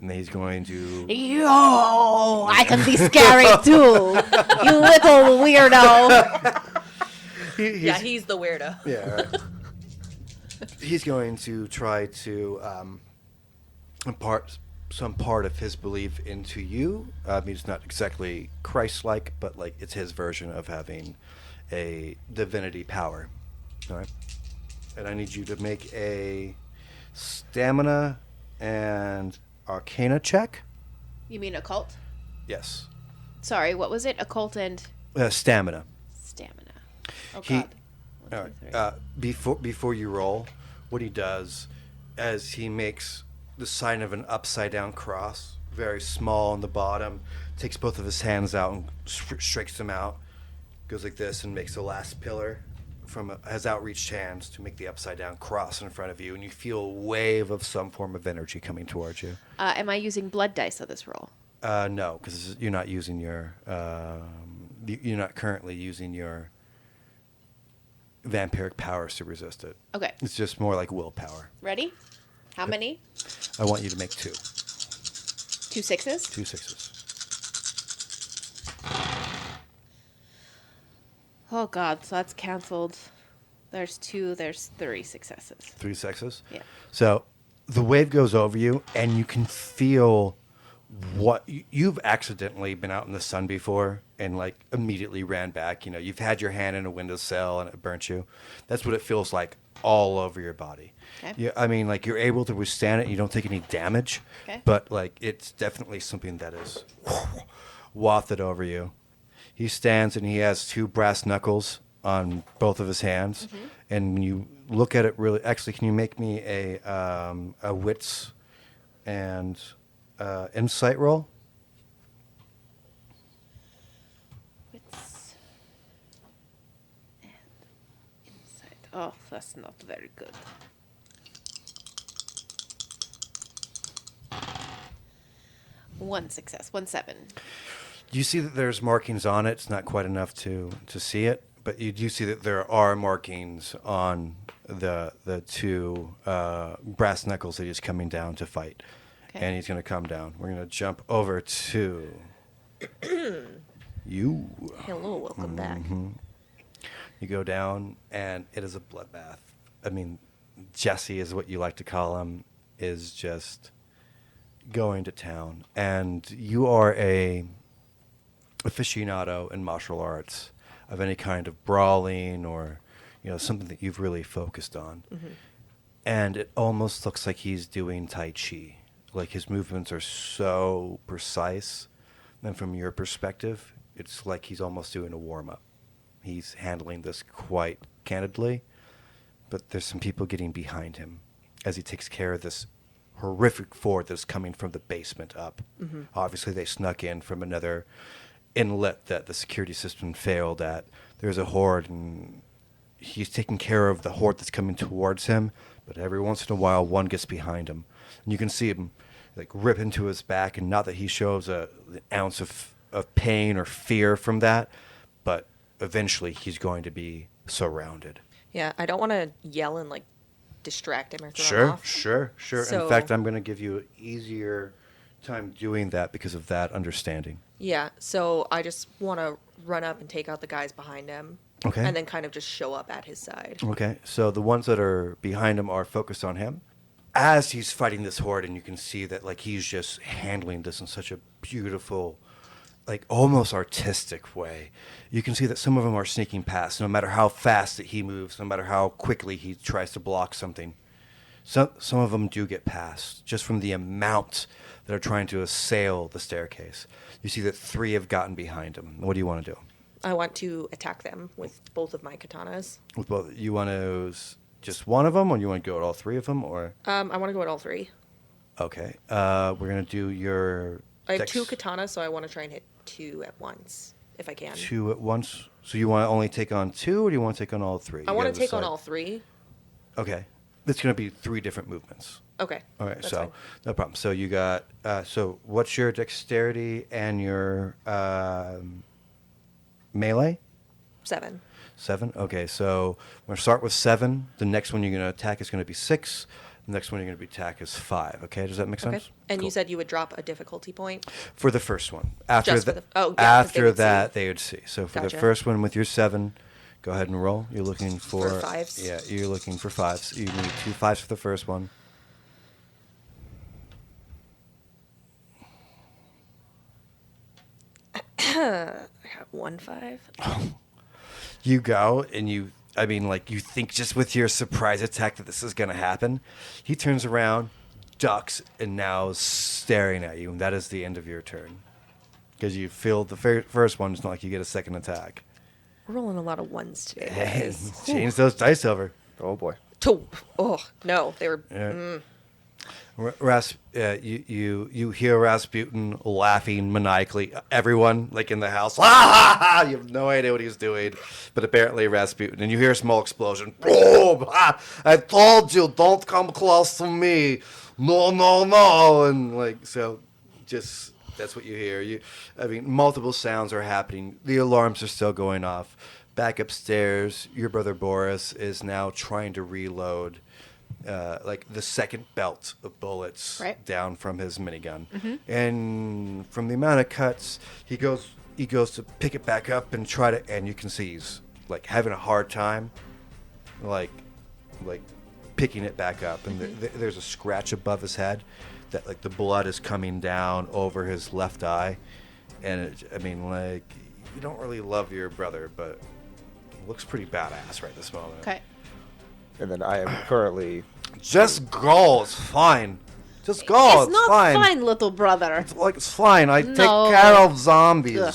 and he's going to. Yo, I can be scary too. You little weirdo. Yeah, he's the weirdo. Yeah. Right. He's going to try to impart some part of his belief into you. I mean, it's not exactly Christ-like, but it's his version of having a divinity power. All right. And I need you to make a stamina and arcana check. You mean occult? Yes. Sorry, what was it? Occult and Stamina. stamina. Oh, He- God. All 1, 2, 3. right. Before you roll, what he does is he makes the sign of an upside down cross, very small on the bottom, takes both of his hands out and stretches them out, goes like this and makes the last pillar has outreached hands to make the upside down cross in front of you, and you feel a wave of some form of energy coming towards you. Am I using blood dice on this roll? No, because you're not using your. You're not currently using your vampiric powers to resist it. Okay. It's just more like willpower. Ready? How many? I want you to make 2. 2 6s? 2 6s. Oh God, so that's canceled. There's 2, there's 3 successes. 3 6s? Yeah. So the wave goes over you, and you can feel what you've accidentally been out in the sun before and like immediately ran back. You know, you've had your hand in a windowsill and it burnt you. That's what it feels like all over your body. Okay. Yeah, I mean, like you're able to withstand it. You don't take any damage, Okay. but like it's definitely something that is wafted over you. He stands and he has 2 brass knuckles on both of his hands, and when you look at it really, actually, can you make me a wits and insight roll? Wits and insight. Oh, that's not very good. One success, 1 7. You see that there's markings on it. It's not quite enough to see it, but you do see that there are markings on the 2 brass knuckles that he's coming down to fight. Okay. And he's going to come down. We're going to jump over to you. Hello, welcome back. You go down, and it is a bloodbath. I mean, Jesse is what you like to call him, is just going to town. And you are a aficionado in martial arts of any kind of brawling or, you know, something that you've really focused on. And it almost looks like he's doing Tai Chi. Like his movements are so precise. And from your perspective, it's like he's almost doing a warm-up. He's handling this quite candidly, but there's some people getting behind him as he takes care of this horrific fort that's coming from the basement up. Obviously, they snuck in from another inlet that the security system failed at. There's a horde, and he's taking care of the horde that's coming towards him, but every once in a while, one gets behind him. And you can see him like rip into his back, and not that he shows an ounce of pain or fear from that, but eventually he's going to be surrounded. Yeah, I don't want to yell and like distract him or throw him off. Sure. So- In fact, I'm going to give you an easier time doing that because of that understanding. Yeah, so I just want to run up and take out the guys behind him. Okay. And then kind of just show up at his side. Okay, so the ones that are behind him are focused on him. As he's fighting this horde, and you can see that like he's just handling this in such a beautiful, like almost artistic way. You can see that some of them are sneaking past, no matter how fast that he moves, no matter how quickly he tries to block something. Some of them do get past, just from the amount that are trying to assail the staircase. You see that 3 have gotten behind him. What do you want to do? I want to attack them with both of my katanas. With both, you want to just one of them, or you want to go at all 3 of them, or? I want to go at all 3. Okay. We're going to do your... I have 2 katanas, so I want to try and hit 2 at once, if I can. 2 at once? So you want to only take on 2, or do you want to take on all 3? I want to take on all 3. Okay. It's going to be 3 different movements. Okay. All right, that's so fine. no problem. So you got... so what's your dexterity and your melee? 7. 7? Okay, so we're going to start with 7. The next one you're going to attack is going to be 6. The next one you're going to attack is 5. Okay, does that make Okay. sense? And Cool. you said you would drop a difficulty point? For the first one. After Just for that, the- oh, yeah, 'cause they after would that, see. they would see. So for the Gotcha. first one with your 7, go ahead and roll. You're looking for... For 5s? Yeah, you're looking for 5s. You need 2 5s for the first one. I have 1 5. You go and you think just with your surprise attack that this is going to happen. He turns around, ducks, and now is staring at you, and that is the end of your turn. Because you failed the first one, it's not like you get a second attack. We're rolling a lot of 1s today, Hey, guys. change those dice over. Oh boy. Oh, no, they were... Yeah. You hear Rasputin laughing maniacally. Everyone, like in the house, you have no idea what he's doing. But apparently Rasputin, and you hear a small explosion. Boom! I told you, don't come close to me. No. And like, so just That's what you hear. I mean, multiple sounds are happening. The alarms are still going off. Back upstairs, your brother Boris is now trying to reload, like the second belt of bullets down from his minigun. And from the amount of cuts, he goes to pick it back up and try to, and you can see he's like having a hard time, like picking it back up. And there's a scratch above his head that like the blood is coming down over his left eye. And I mean, like, you don't really love your brother, but it looks pretty badass right this moment. Okay. And then I am currently... Just go. It's fine. Just go. It's not fine, little brother. It's fine. I No. take care of zombies. Ugh,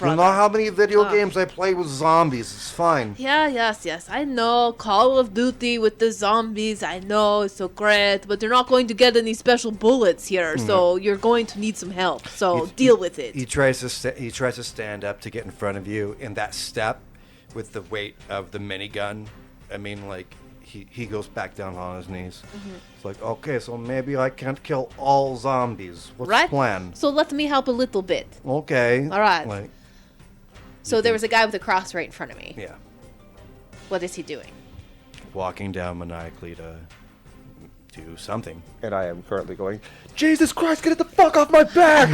You know brother. how many video games I play with zombies? It's fine. Yeah, yes. I know. Call of Duty with the zombies. I know. It's so great. But you're not going to get any special bullets here. So you're going to need some help. So deal with it. He tries to stand up to get in front of you. In that step, with the weight of the minigun, I mean, like, he goes back down on his knees. It's like, okay, so maybe I can't kill all zombies. What's the plan? So let me help a little bit. Okay. All right. Like, So there was a guy with a cross right in front of me. yeah. What is he doing? Walking down maniacally to do something. And I am currently going, Jesus Christ, get it the fuck off my back!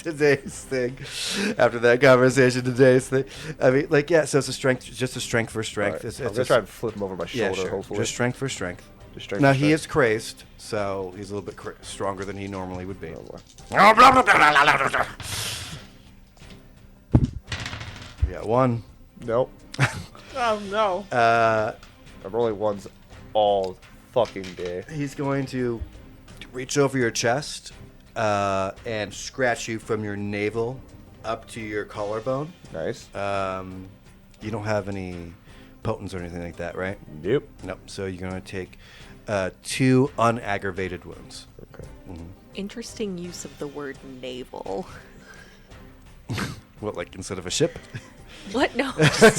Today's thing. After that conversation, today's thing. I mean, like, yeah, so it's just a strength for strength. Alright, It's I'm gonna try and flip him over my shoulder, sure. hopefully. Just strength for strength. Just strength Now, for he strength. is crazed, so he's a little bit stronger than he normally would be. Oh, boy. Yeah, one. Nope. Oh, no. I'm rolling ones all fucking day. He's going to reach over your chest and scratch you from your navel up to your collarbone. Nice. You don't have any potents or anything like that, right? Nope. Nope. So you're going to take 2 unaggravated wounds. Okay. Interesting use of the word naval. What, like instead of a ship? What? No. I've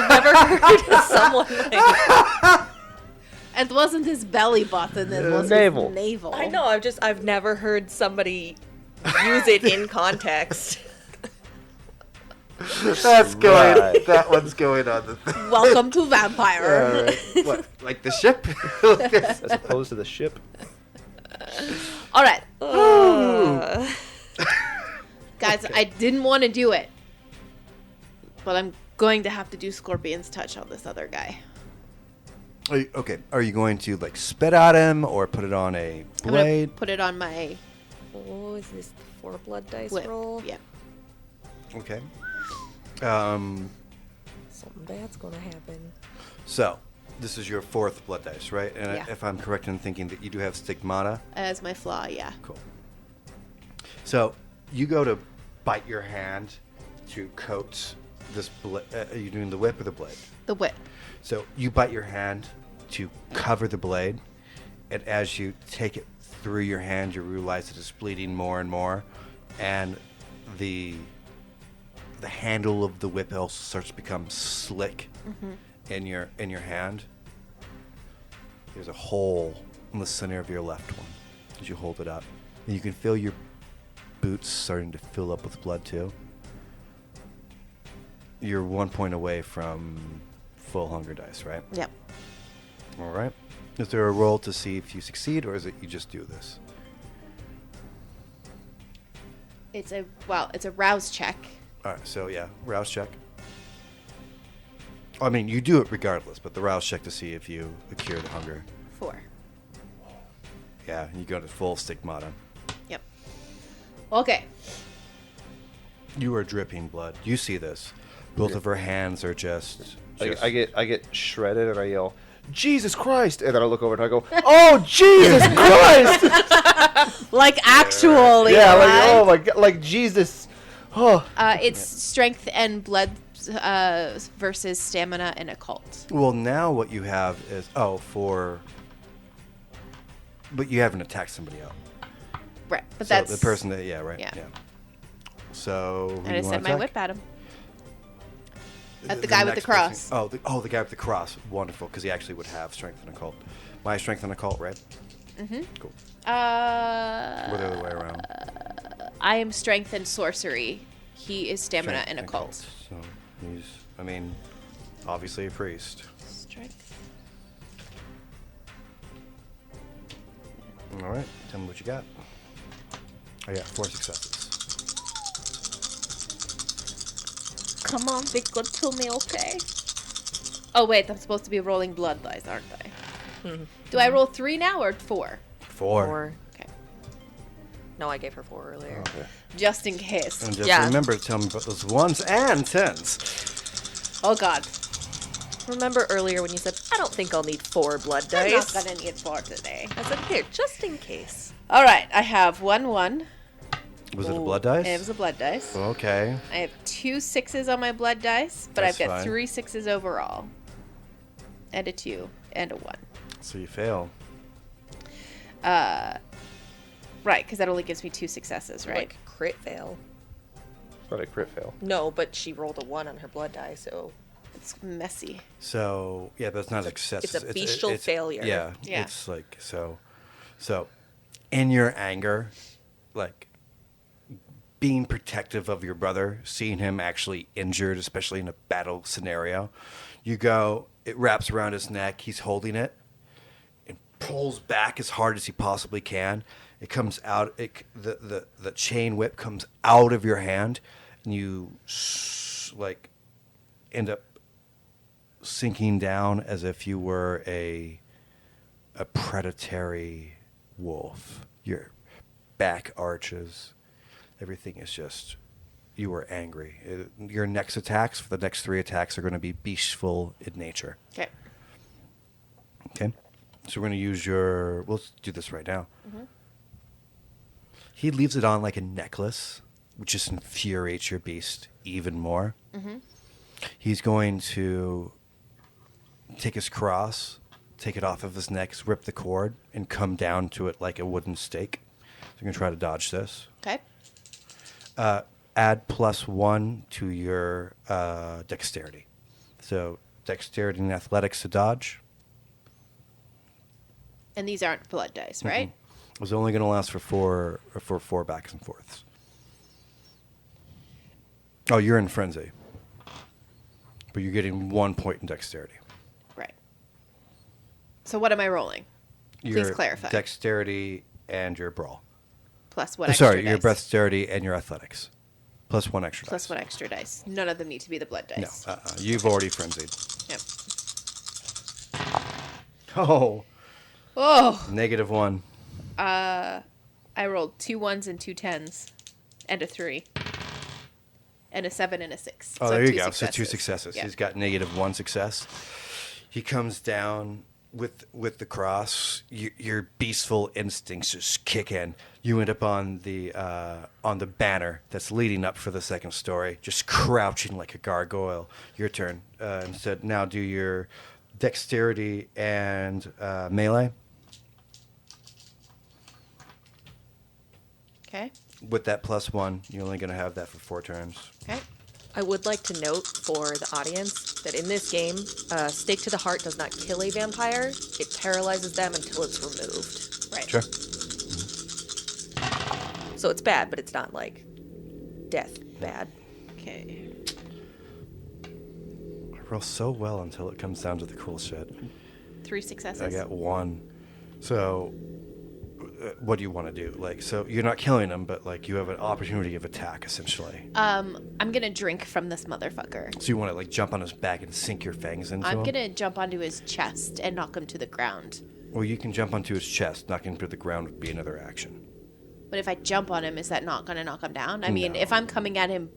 never heard of someone like. It wasn't his belly button. It was Navel. his navel. I know. I've never heard somebody use it in context. That's going. Right. That one's going on the thing. Welcome to Vampire. All right. What, like the ship? As opposed to the ship. All right. Guys, I didn't want to do it. But I'm going to have to do Scorpion's Touch on this other guy. Okay. Are you going to like spit at him or put it on a I'm going blade? to put it on my Oh, is this the 4 blood dice whip. roll? Yeah. Okay. Something bad's gonna happen. So this is your 4th blood dice, right? And Yeah. if I'm correct in thinking that you do have stigmata. As my flaw, yeah. Cool. So you go to bite your hand to coat this blade. Are you doing the whip or the blade? The whip. So you bite your hand to cover the blade, and as you take it through your hand, you realize that it's bleeding more and more, and the handle of the whip also starts to become slick in your hand. There's a hole in the center of your left one as you hold it up, and you can feel your boots starting to fill up with blood too. You're 1 point away from full hunger dice, right? Yep. All right. Is there a roll to see if you succeed, or is it you just do this? It's a rouse check. All right. So yeah, rouse check. I mean, you do it regardless, but the rouse check to see if you cure the hunger. 4. Yeah, you go to full stigmata. Yep. Okay. You are dripping blood. You see this. Both of her hands are just. I get shredded and I yell, Jesus Christ! And then I look over and I go, oh, Jesus Christ! Like actually. Yeah, like, right? oh my god, like Jesus. Oh. It's strength and blood versus stamina and occult. Well, now what you have is but you haven't attacked somebody else. Right, but So that's the person that right. Yeah. So who And do I you said wanna my attack? whip at him. At the guy with the next cross. person- the guy with the cross. Wonderful, because he actually would have strength in occult. My strength in occult, right? Mm-hmm. Cool. Or the other way around. I am strength and sorcery. He is stamina Strength and occult. So he's, obviously a priest. Strength. All right, tell me what you got. I got 4 successes. Come on, be good to me, okay? Oh, wait, I'm supposed to be rolling blood dice, aren't I? Do I roll 3 now or 4? 4. 4. Okay. No, I gave her 4 earlier. Okay. Just in case. And just Yeah. remember to tell me about those 1s and 10s. Oh, God. Remember earlier when you said, I don't think I'll need 4 blood I'm not dice? gonna need 4 today. I said, here, just in case. All right, I have 1-1. Was it a blood dice? It was a blood dice. Okay. I have 2 6s on my blood dice, but That's I've got fine. 3 6s overall. And a 2 and a 1. So you fail. Right, because that only gives me 2 successes, right? Like, crit fail. It's not a crit fail. No, but she rolled a 1 on her blood die, so... It's messy. So yeah, but it's not success. it's a bestial failure. Yeah. Yeah. It's like so. In your anger, like being protective of your brother, seeing him actually injured, especially in a battle scenario, you go. It wraps around his neck. He's holding it, and pulls back as hard as he possibly can. It comes out. The chain whip comes out of your hand, and you end up sinking down as if you were a predatory wolf. Your back arches. Everything is just, you were angry. Your next attacks, for the next 3 attacks, are going to be beastful in nature. Okay. Okay? So we're going to use let's do this right now. Mm-hmm. He leaves it on like a necklace, which just infuriates your beast even more. Mm-hmm. He's going to take his cross, take it off of his neck, rip the cord, and come down to it like a wooden stake. So you're going to try to dodge this. Okay. Add +1 to your dexterity. So dexterity and athletics to dodge. And these aren't blood dice, right? It was only going to last for four backs and forths. Oh, you're in frenzy. But you're getting 1 point in dexterity. Right. So what am I rolling? Please Your clarify. Dexterity and your brawl. Plus what extra Sorry, dice? your dexterity and your athletics. +1 extra Plus dice. 1 extra dice. None of them need to be the blood No, dice. you've already frenzied. Yep. Oh, Oh, -1. I rolled 2 1s and 2 10s. And a 3. And a 7 and a 6. Oh, So there you 2 go. successes. So 2 successes. Yeah. He's got -1 success. He comes down with the cross. Your beastful instincts just kick in. You end up on the banner that's leading up for the second story, just crouching like a gargoyle. Your turn. Instead, now do your dexterity and melee. Okay. With that +1, you're only going to have that for 4 turns. Okay. I would like to note for the audience that in this game, stake to the heart does not kill a vampire. It paralyzes them until it's removed. Right. Sure. So it's bad, but it's not like death bad. Okay. I roll so well until it comes down to the cool shit. 3 successes. I got 1. So, what do you want to do? Like, so you're not killing him, but like you have an opportunity of attack, essentially. I'm gonna drink from this motherfucker. So you want to like jump on his back and sink your fangs into him? I'm gonna jump onto his chest and knock him to the ground. Well, you can jump onto his chest. Knocking him to the ground would be another action. But if I jump on him, is that not gonna knock him down? I mean, No. if I'm coming at him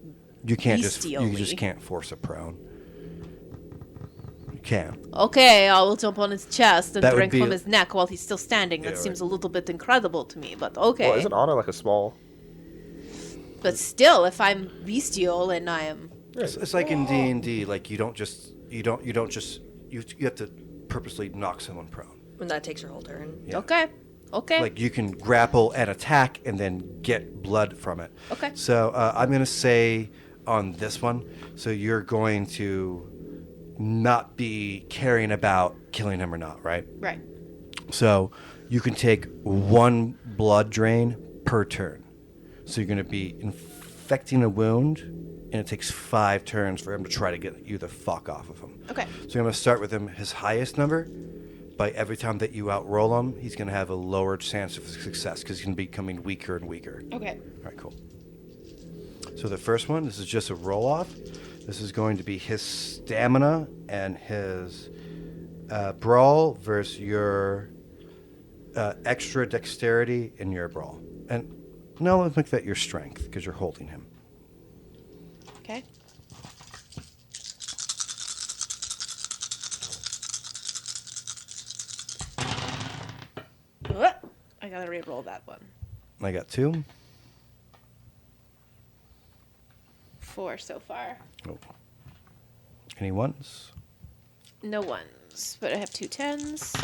You can't bestially. you just can't force a prone. You can. Okay, I will jump on his chest and That would drink be from a- his neck while he's still standing. That Yeah, seems right. a little bit incredible to me, but okay. Well, isn't Anna like a small? But still, if I'm bestial and I am... It's like in D&D. Like you have to purposely knock someone prone. And that takes your whole turn. Yeah. Okay. Like you can grapple and attack and then get blood from it. Okay. So I'm gonna say on this one, so you're going to not be caring about killing him or not, right? Right. So you can take 1 blood drain per turn. So you're going to be infecting a wound, and it takes 5 turns for him to try to get you the fuck off of him. Okay. So I'm going to start with him, his highest number. By every time that you outroll him, he's going to have a lower chance of success because he's going to be becoming weaker and weaker. Okay. All right, cool. So the first one, this is just a roll-off. This is going to be his stamina and his brawl versus your extra dexterity in your brawl. And now let's make that your strength because you're holding him. Okay. I gotta re-roll that one. I got 2. 4 so far. Oh. Any ones? No ones, but I have 2 10s.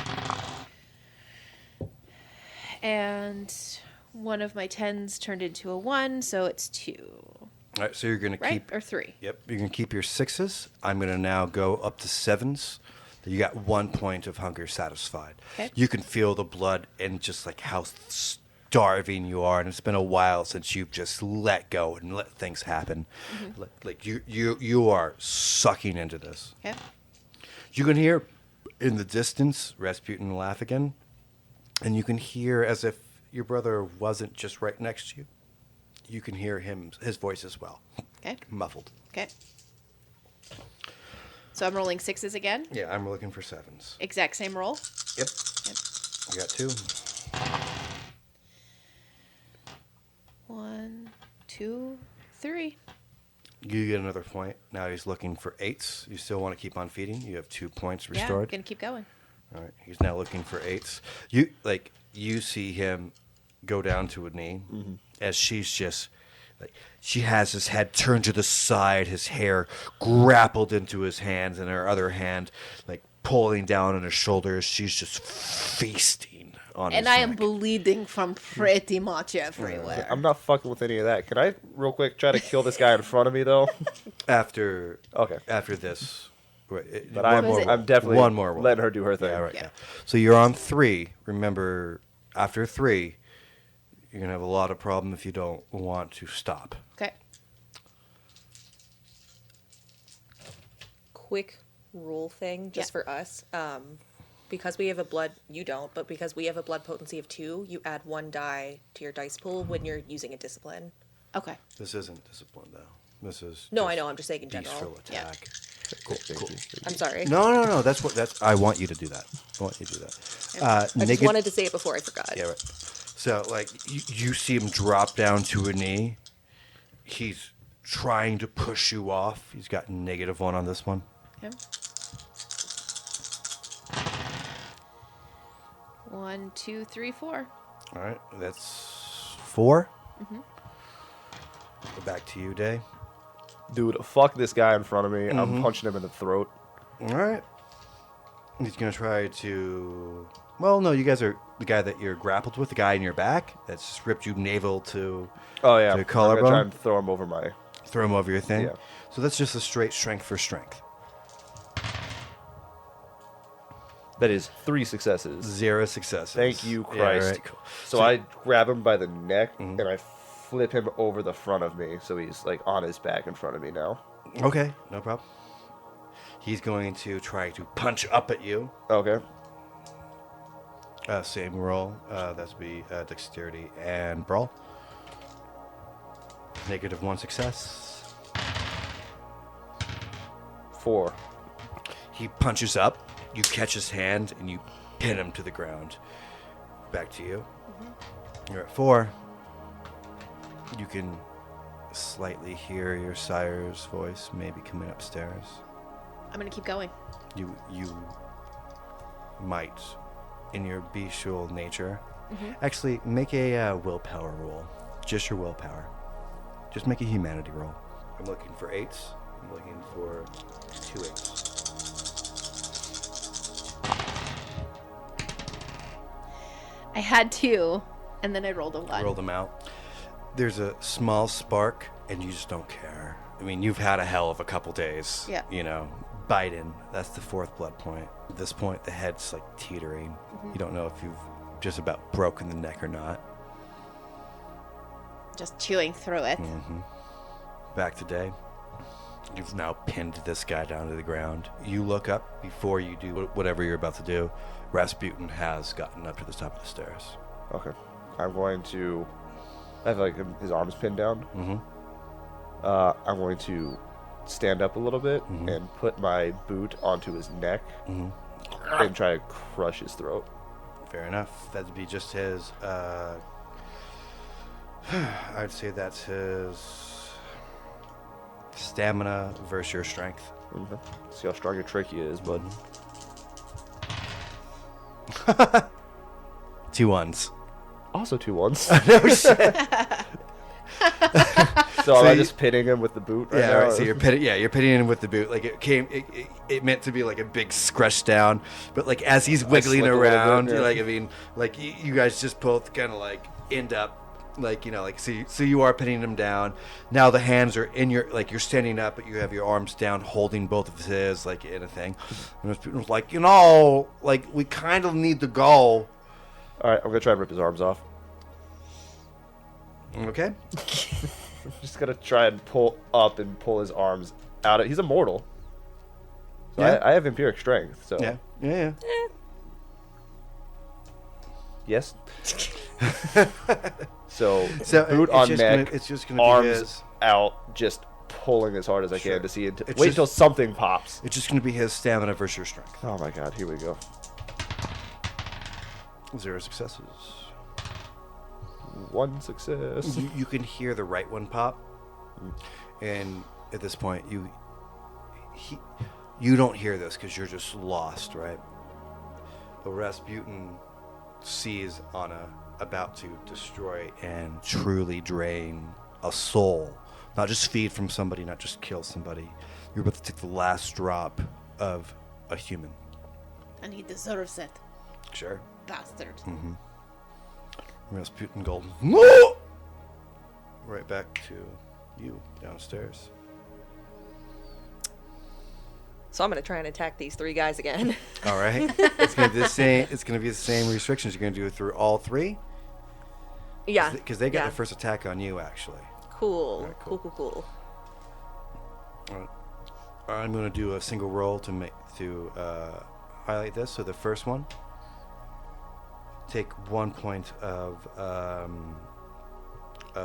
And one of my 10s turned into a 1, so it's 2. All right, so you're going to Right? keep... Or 3. Yep, you're going to keep your 6s. I'm going to now go up to 7s. You got 1 point of hunger satisfied. Okay. You can feel the blood and just like how starving you are, and it's been a while since you've just let go and let things happen. Mm-hmm. Like you are sucking into this. Okay. You can hear in the distance Rasputin laugh again, and you can hear as if your brother wasn't just right next to you. You can hear his voice as well, Okay. muffled. Okay. So I'm rolling 6s again. Yeah, I'm looking for 7s. Exact same roll. Yep. Yep. You got 2. 1, 2, 3. You get another point. Now he's looking for 8s. You still want to keep on feeding. You have 2 points restored. Yeah, gonna keep going. All right. He's now looking for 8s. You see him go down to a knee as she's just like she has his head turned to the side, his hair grappled into his hands, and her other hand like pulling down on his shoulders. She's just feasting on And his I am neck. bleeding from pretty much everywhere. I'm not fucking with any of that. Can I, real quick, try to kill this guy in front of me, though? After this. Wait, But one more I'm roll. definitely one more roll. letting her do her thing. Yeah, right. Yeah. Yeah. So you're on 3. Remember, after 3, you're gonna have a lot of problem if you don't want to stop. Okay. Quick rule thing just Yeah. for us. Because we have a blood, you don't, but because we have a blood potency of 2, you add 1 die to your dice pool when you're using a discipline. Okay. This isn't discipline though. This is No, just I know. I'm just saying in general. peaceful Yeah. attack. Cool. I'm sorry. No. That's. I want you to do that. I want you to do that. I just Naked- wanted to say it before I forgot. Yeah, right. So, like, you see him drop down to a knee. He's trying to push you off. He's got -1 on this one. Okay. 1, 2, 3, 4. All right, that's 4. Go back to you, Day. Dude, fuck this guy in front of me. I'm punching him in the throat. All right. He's going to try to... Well, no, you guys are the guy that you're grappled with, the guy in your back that's just ripped you navel to... Oh, yeah. To I'm going to collarbone? try and throw him over my... Throw him over your thing. Yeah. So that's just a straight strength for strength. That is 3 successes. 0 successes. Thank you, Yeah, Christ. right, cool. So I grab him by the neck, and I flip him over the front of me, so he's, like, on his back in front of me now. Okay, no problem. He's going to try to punch up at you. Okay. Same roll. That's be dexterity and brawl. -1 success. 4. He punches up. You catch his hand and you pin him to the ground. Back to you. You're at 4. You can slightly hear your sire's voice maybe coming upstairs. I'm gonna keep going. You might, in your bestial nature, actually make a willpower roll. Just your willpower. Just make a humanity roll. I'm looking for 8s. I'm looking for 2 8s. I had 2, and then I rolled a 1. Roll them out. There's a small spark, and you just don't care. I mean, you've had a hell of a couple days. Yeah. You know, Biden, that's the 4th blood point. At this point, the head's like teetering. You don't know if you've just about broken the neck or not. Just chewing through it. Back today, you've now pinned this guy down to the ground. You look up before you do whatever you're about to do. Rasputin has gotten up to the top of the stairs. Okay. I'm going to... I have like his arms pinned down. I'm going to stand up a little bit and put my boot onto his neck and try to crush his throat. Fair enough. That'd be just his, I'd say that's his stamina versus your strength. See how strong your trachea is, bud. 2 1s. Also 2 1s. No shit. So am I just pitting him with the boot right Yeah, now? right. So you're pitting him with the boot. Like it meant to be like a big scratch down, but like as he's wiggling slip a little bit, around, yeah. like I mean, like you guys just both kind of like end up like like so you are pinning him down. Now the hands are in your like you're standing up, but you have your arms down, holding both of his like in a thing. And Rasputin was like, like we kind of need to go. All right, I'm gonna try and rip his arms off. Okay. I'm just gonna try and pull his arms out. He's immortal. So Yeah. I have empiric strength. So Yeah. yes. So boot it's on just neck. it's just gonna arms be his. out, just pulling as hard as I Sure. can to see it. It's Wait just- till something pops. It's just gonna be his stamina versus your strength. Oh my god, here we go. 0 successes. 1 success. You can hear the right one pop, and at this point you don't hear this because you're just lost, right? But Rasputin sees Anna about to destroy and truly drain a soul, not just feed from somebody, not just kill somebody. You're about to take the last drop of a human. And he deserves it. Sure. Bastard. Rasputin goes, "No!" Right back to you downstairs. So I'm gonna try and attack these 3 guys again. All right. It's gonna be the same. It's gonna be the same restrictions. You're gonna do it through all 3. Yeah. Because they got yeah. the first attack on you, actually. Cool. Alright, cool. Cool. All right. I'm gonna do a single roll to highlight this. So the first one, take 1 point of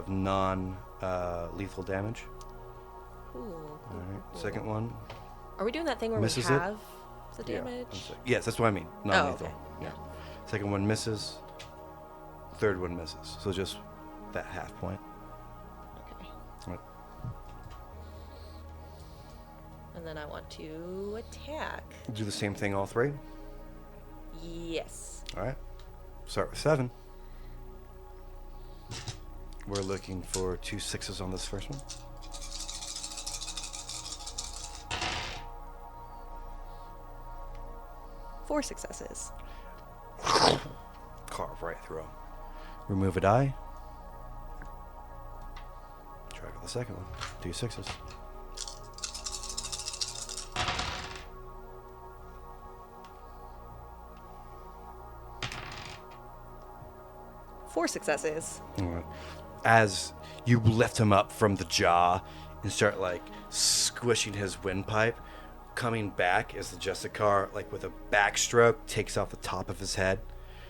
non lethal damage. Cool. All right. Second one. Are we doing that thing where Misses we it? have the damage? Yes, that's what I mean. Non-lethal. okay. Yeah. Second one misses. Third one misses. So just that half point. Okay. All right. And then I want to attack. Do the same thing all 3. Yes. All right. Start with 7. We're looking for 2 6s on this first one. Four successes. Carve right through 'em. Remove a die. Try for the second one. 2 6s. Four successes. All right. As you lift him up from the jaw and start like squishing his windpipe, coming back as the Justicarr, like with a backstroke, takes off the top of his head.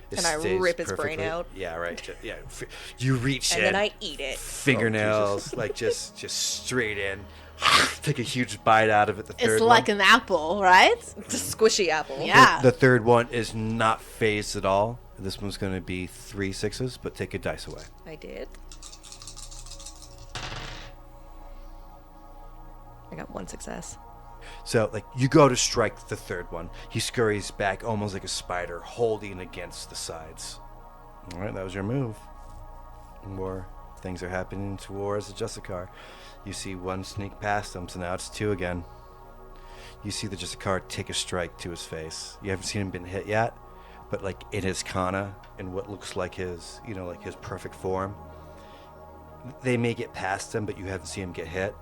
It And I stays rip his brain perfectly- out. Yeah, right. Yeah, you reach And in, then I eat it. fingernails, like just straight in. Take a huge bite out of it. The third It's one. like an apple, right? It's a squishy apple. Yeah. The third one is not phased at all. This one's going to be 3 6s, but take a dice away. I did. I got 1 success. So, like, you go to strike the third one. He scurries back almost like a spider, holding against the sides. All right, that was your move. More things are happening towards the Justicarr. You see one sneak past him, so now it's 2 again. You see the Justicarr take a strike to his face. You haven't seen him been hit yet, but, like, in his kana, in what looks like his, like his perfect form, they may get past him, but you haven't seen him get hit.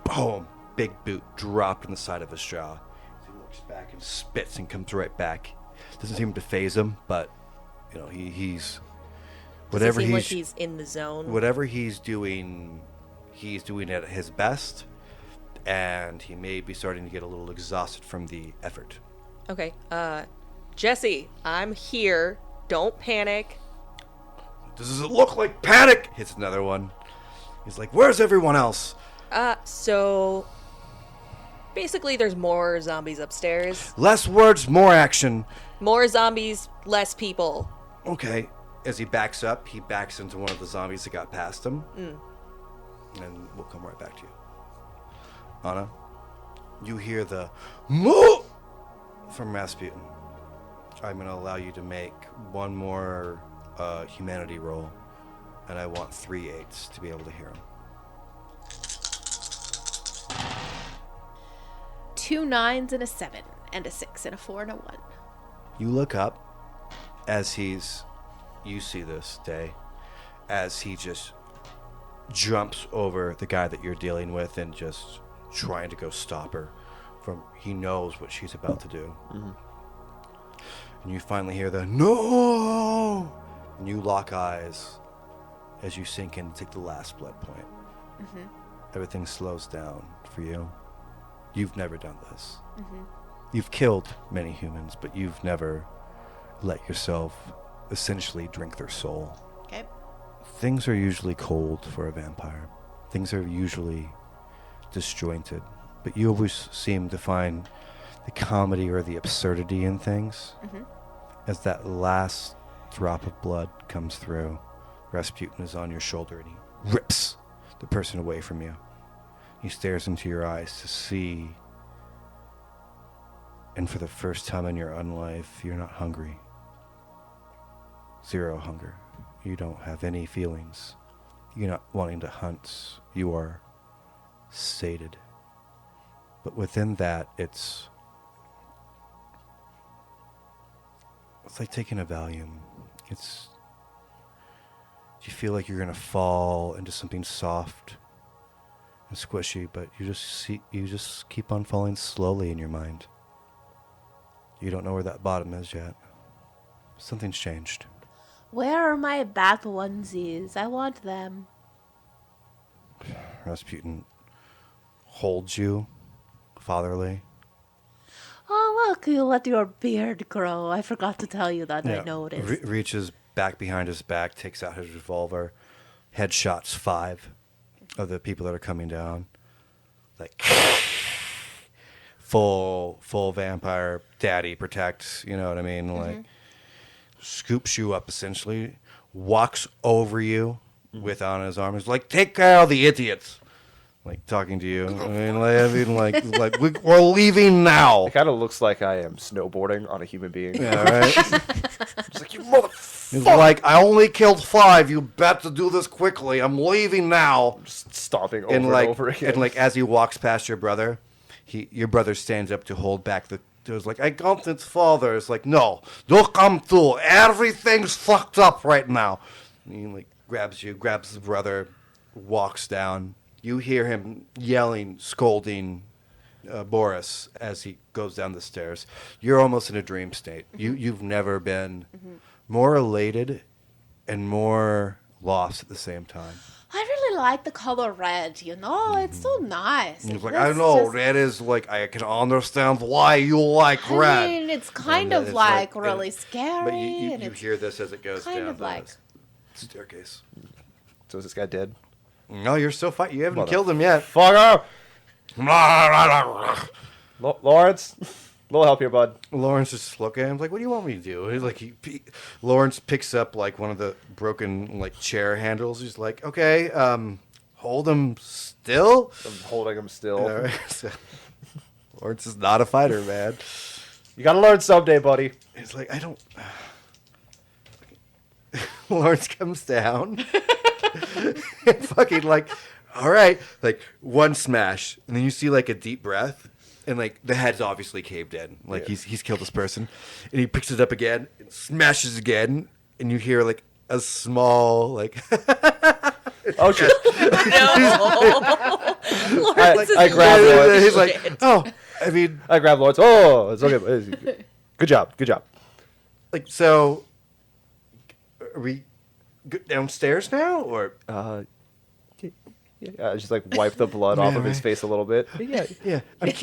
boom, big boot dropped in the side of his jaw. He looks back and spits and comes right back. Doesn't seem to phase him, but he's whatever Does it seem like he's in the zone? Whatever he's doing it at his best, and he may be starting to get a little exhausted from the effort. Okay, Jesse, I'm here. Don't panic. Does it look like panic? Hits another one. He's like, where's everyone else? So basically there's more zombies upstairs. Less words, more action. More zombies, less people. Okay. As he backs up, he backs into one of the zombies that got past him. And we'll come right back to you. Anna, you hear the moo from Rasputin. I'm going to allow you to make one more humanity roll, and I want 3 8s to be able to hear him. 2 9s and a 7, and a 6 and a 4 and a 1. You look up as you see this day, as he just jumps over the guy that you're dealing with and just trying to go stop her he knows what she's about to do. And you finally hear the no, and you lock eyes as you sink in and take the last blood point. Everything slows down for you. You've never done this. You've killed many humans, but you've never let yourself essentially drink their soul. Okay. Things are usually cold for a vampire. Things are usually disjointed, but you always seem to find the comedy or the absurdity in things. As that last drop of blood comes through, Rasputin is on your shoulder and he rips the person away from you. He stares into your eyes to see, and for the first time in your own life, you're not hungry. 0 hunger. You don't have any feelings. You're not wanting to hunt. You are sated. But within that, it's like taking a Valium. You feel like you're going to fall into something soft and squishy, but you just keep on falling slowly in your mind. You don't know where that bottom is yet. Something's changed. Where are my bat onesies? I want them. Rasputin holds you, fatherly. Oh, look, you let your beard grow. I forgot to tell you that. I noticed. Reaches back behind his back, takes out his revolver, headshots 5 of the people that are coming down. Like, full vampire daddy protects, you know what I mean? Like, scoops you up essentially, walks over you with on his arm. He's like, take care of the idiots. Like, talking to you. We're leaving now. It kind of looks like I am snowboarding on a human being. Yeah, right? It's like, you motherfucker. He's like, I only killed 5. You better do this quickly. I'm leaving now. Just stomping over and over again. And like, as he walks past your brother, your brother stands up to hold back the. It was like, I got its father. It's like, no, don't come too. Everything's fucked up right now. And he like grabs his brother, walks down. You hear him yelling, scolding Boris as he goes down the stairs. You're almost in a dream state. You've never been more elated and more lost at the same time. I really like the color red, It's so nice. He's like, I know, red is like, I can understand why you like red. I mean, it's kind of like really scary. But you hear this as it goes kind down of like the staircase. So is this guy dead? No, you're still fighting. You haven't killed him yet. Fucker! Lawrence? A little help here, bud. Lawrence just looking at him like, what do you want me to do? He's like, Lawrence picks up like one of the broken like chair handles. He's like, okay, hold him still. I'm holding him still. All right. So, Lawrence is not a fighter, man. You gotta learn someday, buddy. He's like, I don't. Lawrence comes down. And fucking like, all right, like one smash, and then you see like a deep breath. And, like, the head's obviously caved in. Like, he's killed this person. And he picks it up again and smashes again. And you hear, like, a small, like, Oh shit! Lawrence is I grab losing Lawrence. He's like, shit. oh, I mean, I grab Lawrence. Oh, it's okay. Good job. Good job. like, so, are we downstairs now, or? Yeah, just like wipe the blood off of his right. face a little bit. Yeah. Yeah,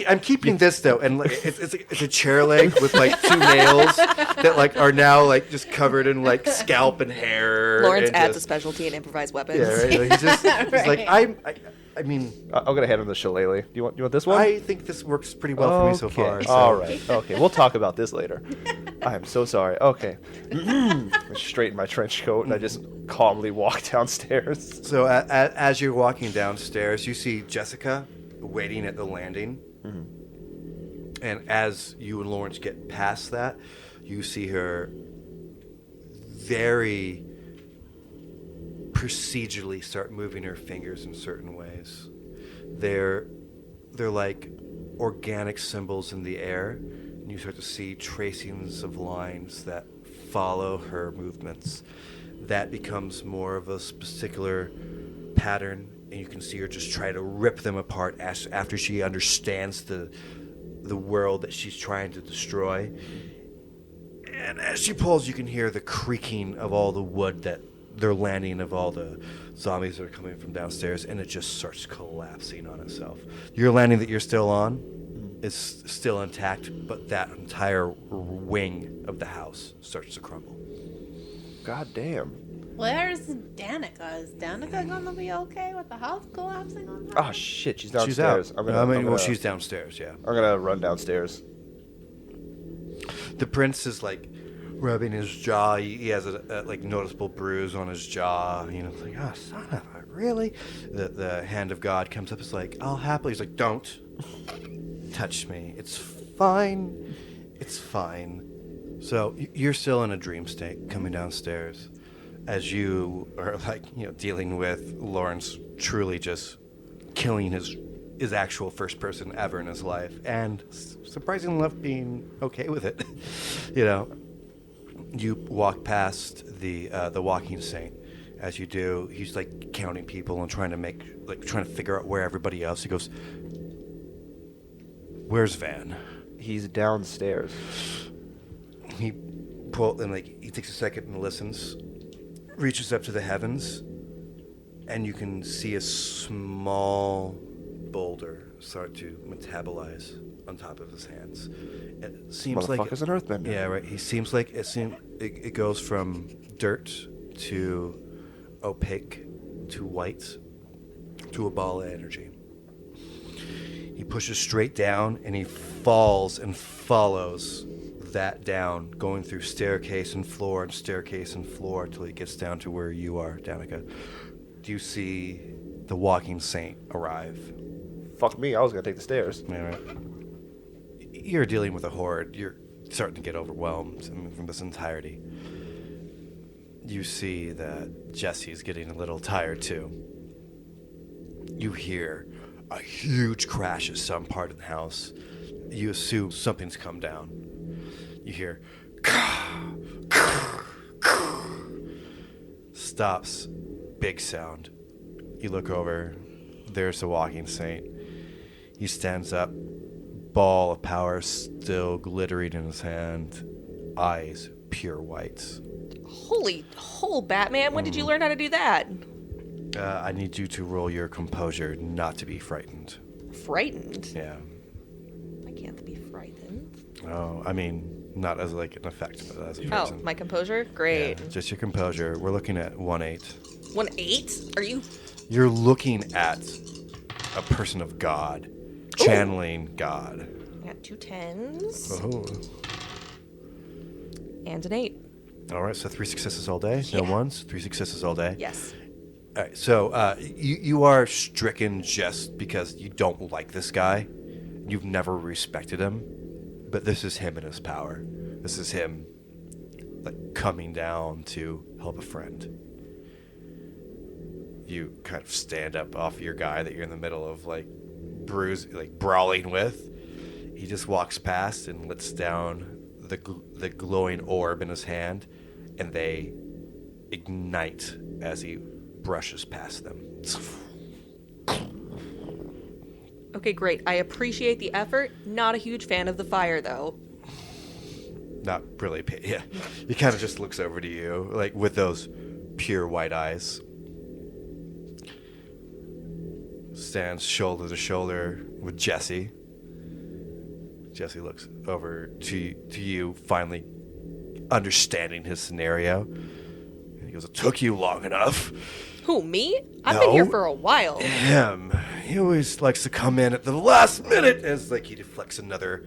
I'm keeping this though, and like, it's a chair leg with like 2 nails that like are now like just covered in like scalp and hair. Lawrence and adds a just, specialty and improvised weapons. yeah, right. Like, he's like I mean, I'm gonna hand him the shillelagh. Do you want this one? I think this works pretty well for me so far. So. All right. Okay. We'll talk about this later. I am so sorry. Okay. I straighten my trench coat and I just calmly walk downstairs. So as you're walking downstairs, you see Jessica waiting at the landing. Mm-hmm. And as you and Lawrence get past that, you see her very procedurally start moving her fingers in certain ways. They're like organic symbols in the air, and you start to see tracings of lines that follow her movements. That becomes more of a particular pattern, and you can see her just try to rip them apart after she understands the world that she's trying to destroy. And as she pulls, you can hear the creaking of all the wood that they're landing, of all the zombies that are coming from downstairs, and it just starts collapsing on itself. Your landing that you're still on is still intact, but that entire wing of the house starts to crumble. God damn. Where's Danika? Is Danika gonna be okay with the house collapsing on her? Oh shit, she's She's out. downstairs. She's downstairs, yeah. I'm gonna run downstairs. The prince is like rubbing his jaw. He has a like noticeable bruise on his jaw. You know, it's like, oh, son of a, really? The hand of God comes up. It's like, I'll happily. He's like, don't touch me. It's fine. It's fine. So you're still in a dream state coming downstairs as you are like, you know, dealing with Lawrence truly just killing his actual first person ever in his life, and surprisingly enough being okay with it. You know, you walk past the walking saint. As you do, he's like counting people and trying to figure out where everybody else. He goes, "Where's Van?" He's downstairs. He he takes a second and listens, reaches up to the heavens, and you can see a small boulder start to metabolize on top of his hands. It seems like Motherfucker's an earthbender. Yeah, right. He seems like it goes from dirt to opaque to white to a ball of energy. He pushes straight down and he falls and follows that down, going through staircase and floor till he gets down to where you are, Danika. Do you see the walking saint arrive? Fuck me, I was gonna take the stairs. Yeah, right. You're dealing with a horde. You're starting to get overwhelmed from this entirety. You see that Jesse's getting a little tired too. You hear a huge crash at some part of the house. You assume something's come down. You hear stops, big sound. You look over, there's the walking saint. He stands up, ball of power still glittering in his hand, eyes pure white. Holy Batman, when did you learn how to do that? I need you to roll your composure not to be frightened. Frightened? Yeah. I can't be frightened. Oh, I mean, not as like an effect, but as a Oh, person. my composure? Great. Yeah, just your composure. We're looking at 1/8. 1/8? Are you? You're looking at a person of God, channeling God. I got 2 10s Oh. and an 8. All right, so 3 successes all day. No Yeah. ones. 3 successes all day. Yes. All right, so you are stricken just because you don't like this guy. You've never respected him, but this is him and his power. This is him, like, coming down to help a friend. You kind of stand up off your guy that you're in the middle of brawling with. He just walks past and lets down the glowing orb in his hand, and they ignite as he brushes past them. Okay, great. I appreciate the effort. Not a huge fan of the fire, though. Not really. Yeah. He kind of just looks over to you, like with those pure white eyes. Stands shoulder to shoulder with Jesse. Jesse looks over to you, finally understanding his scenario. And he goes, "It took you long enough." Who, me? I've been here No. for a while. Him. He always likes to come in at the last minute as like he deflects another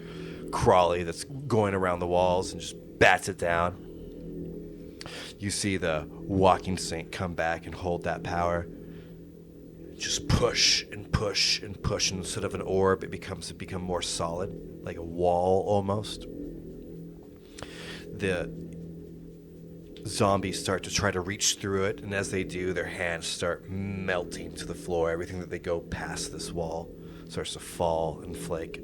crawly that's going around the walls and just bats it down. You see the walking saint come back and hold that power. Just push and push and push. And instead of an orb, it become more solid, like a wall almost. The zombies start to try to reach through it, and as they do, their hands start melting to the floor. Everything that they go past this wall starts to fall and flake.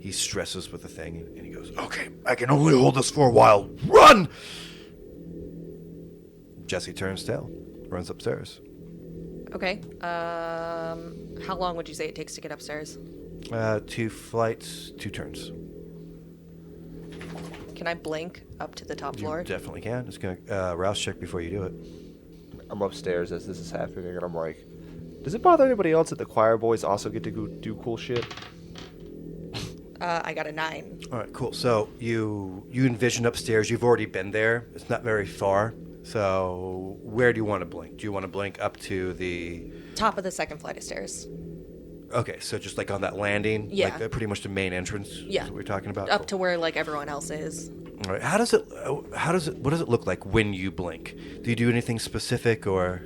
He stresses with the thing, and he goes, "Okay, I can only hold this for a while. Run!" Jesse turns tail, runs upstairs. Okay. How long would you say it takes to get upstairs? 2 flights, 2 turns. Can I blink up to the top floor? You definitely can. It's going to rouse check before you do it. I'm upstairs as this is happening, and I'm like, does it bother anybody else that the choir boys also get to go do cool shit? I got a 9. All right, cool. So you envision upstairs. You've already been there. It's not very far. So where do you want to blink? Do you want to blink up to the... Top of the second flight of stairs. Okay, so just like on that landing? Yeah. Like pretty much the main entrance? Yeah. Is what we're talking about? Up Cool. to where, like, everyone else is. All right. What does it look like when you blink? Do you do anything specific or...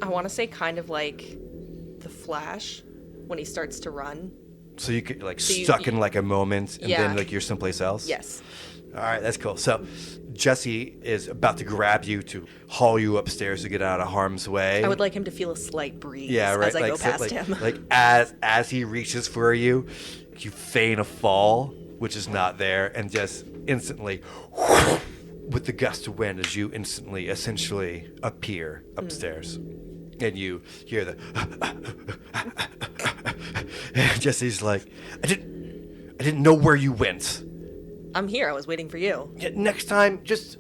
I want to say kind of like the Flash when he starts to run. So you could like So you- stuck in like a moment and Yeah. then like you're someplace else? Yes. All right, that's cool. So Jesse is about to grab you to haul you upstairs to get out of harm's way. I would like him to feel a slight breeze Yeah, right. as I like, go so, past like, him. like as he reaches for you, you feign a fall, which is not there, and just instantly, with the gust of wind, as you instantly, essentially appear upstairs, and you hear the. And Jesse's like, I didn't know where you went. I'm here. I was waiting for you. Yeah, next time, just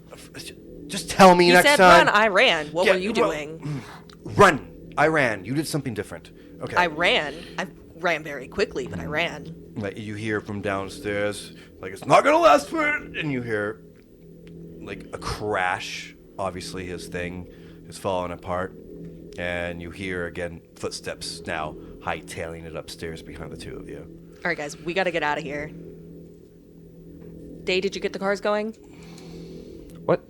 tell me You next said time. run. I ran. What Yeah, were you well, doing? Run. I ran. You did something different. Okay. I ran. I ran very quickly, but I ran. Like you hear from downstairs, like it's not gonna last for it, and you hear like a crash. Obviously, his thing is falling apart, and you hear again footsteps now hightailing it upstairs behind the two of you. All right, guys, we got to get out of here. Day, did you get the cars going? What?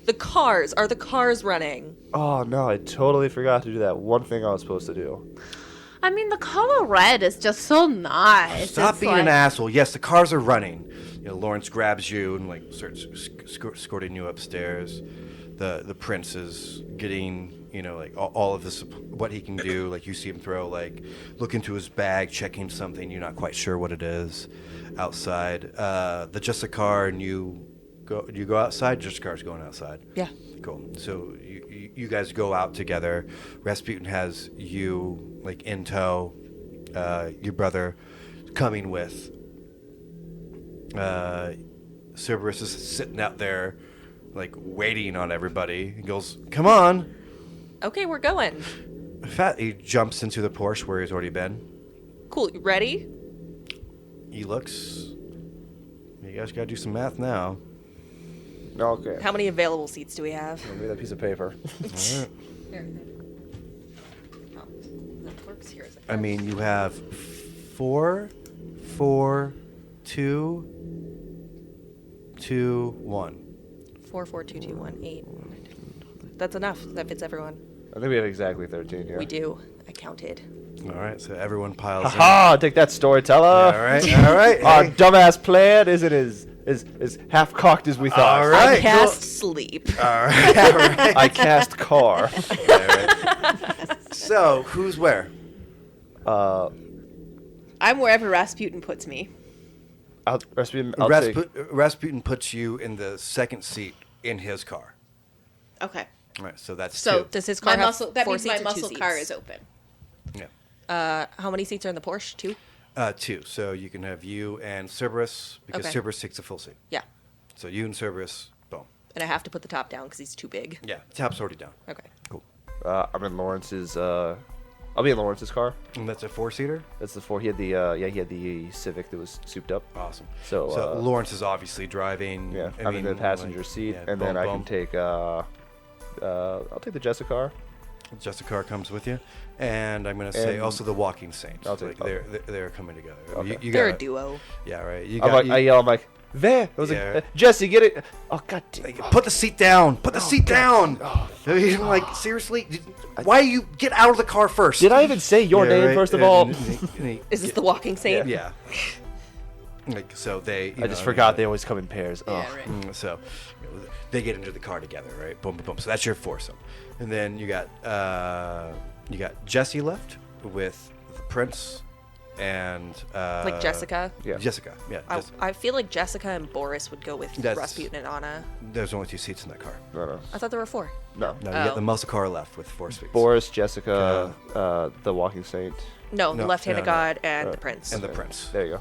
The cars. Are the cars running? Oh, no, I totally forgot to do that one thing I was supposed to do. I mean, the color red is just so nice. Stop It's being like- an asshole. Yes, the cars are running. You know, Lawrence grabs you and like starts escorting you upstairs. The prince is getting, you know, like all of this, what he can do. Like you see him look into his bag, checking something. You're not quite sure what it is. Outside, the Justicarr and you go outside. Justicarr's going outside. Yeah. Cool. So you guys go out together. Rasputin has you like in tow. Your brother coming with. Cerberus is sitting out there, like waiting on everybody. He goes, "Come on!" Okay, we're going. He jumps into the Porsche where he's already been. Cool. You ready? He looks. You guys gotta do some math now. Okay. How many available seats do we have? Give me that piece of paper. All right. Here. Oh, that works here. Is it? I mean, you have 4, 2, 1. 4, 4, 2, 2, 1, 8. That's enough. That fits everyone. I think we have exactly 13, yeah. We do. I counted. All right, so everyone piles in. Ha! Take that, storyteller! All right, all right. Our hey. dumbass plan isn't as half-cocked as we thought. All right. I cast sleep. All right, all right. I cast car. All right. So, who's where? I'm wherever Rasputin puts me. I'll take... Rasputin puts you in the second seat in his car. Okay. All right, so that's So two. Does his my car have muscle, that 4 means my seats or 2 muscle seats? car is open. Yeah. How many seats are in the Porsche? 2? Two. So you can have you and Cerberus, because Okay. Cerberus takes a full seat. Yeah. So you and Cerberus, boom. And I have to put the top down because he's too big. Yeah, tap's already down. Okay. Cool. I'm in Lawrence's. I'll be in Lawrence's car. And that's a 4-seater? That's the 4. He had the he had the Civic that was souped up. Awesome. So, Lawrence is obviously driving. Yeah, I I'm in the mean, passenger like, seat, yeah, and then boom, I can boom. take. I'll take the Justicarr. Justicarr comes with you, and I'm going to say And- also the Walking Saints. I'll take- they're coming together. Okay. You They're a gotta- duo. Yeah, right. You I'm got, like, I yell, I'm like, there. I was Yeah. like, Jesse, get it. Oh God. put the seat down. Put the seat down. I mean, like seriously, why you get out of the car first? Did I even say your Yeah, name right, first of and- all? and Is this the walking saint? Yeah. Like so they. I just forgot they always come in pairs. Yeah, Oh. right. So they get into the car together, right? Boom, boom, boom. So that's your foursome, and then you got Jesse left with the Prince and Like Jessica. Yeah. Jessica, yeah. I feel like Jessica and Boris would go with That's- Rasputin and Anna. There's only 2 seats in that car. No. I thought there were 4. No. No, you got the muscle car left with 4 seats. Boris, Jessica, the Walking Saint, No, No, the left-handed no, no. god and the prince. and the Prince. There you go.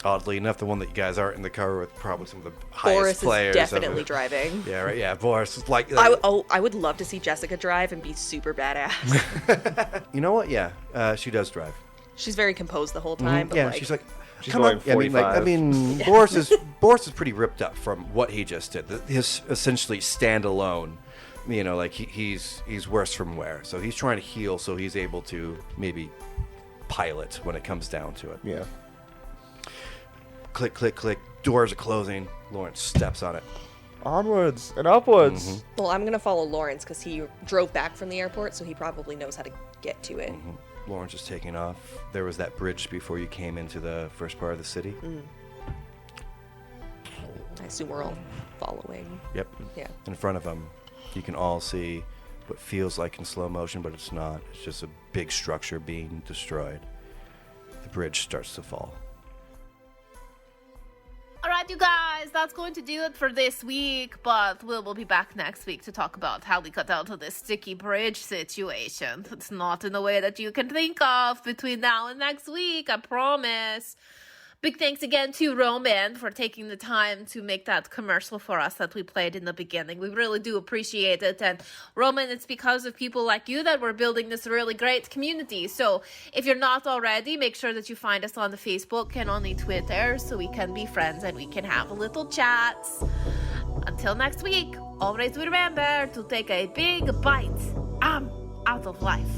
Oddly enough, the one that you guys aren't in the car with, probably some of the highest Boris is players. definitely of, driving. Yeah, right. Yeah, Boris is like. I would love to see Jessica drive and be super badass. You know what? Yeah, she does drive. She's very composed the whole time, but Yeah, like, she's like. She's Come going on. I 45. mean, Boris is pretty ripped up from what he just did. His essentially standalone. You know, like he's worse from wear. So he's trying to heal, so he's able to maybe pilot when it comes down to it. Yeah. Click, click, click. Doors are closing. Lawrence steps on it. Onwards and upwards. Mm-hmm. well, I'm gonna follow Lawrence because he drove back from the airport, so he probably knows how to get to it. Lawrence is taking off. There was that bridge before you came into the first part of the city. I assume we're all following. Yep. Yeah. In front of him, you can all see what feels like in slow motion, but it's not. It's just a big structure being destroyed. The bridge starts to fall. All right, you guys, that's going to do it for this week, but we'll be back next week to talk about how we got out of this sticky bridge situation. It's not in the way that you can think of between now and next week, I promise. Big thanks again to Roman for taking the time to make that commercial for us that we played in the beginning. We really do appreciate it. And Roman, it's because of people like you that we're building this really great community. So if you're not already, make sure that you find us on the Facebook and on the Twitter so we can be friends and we can have a little chats. Until next week, always remember to take a big bite out of life.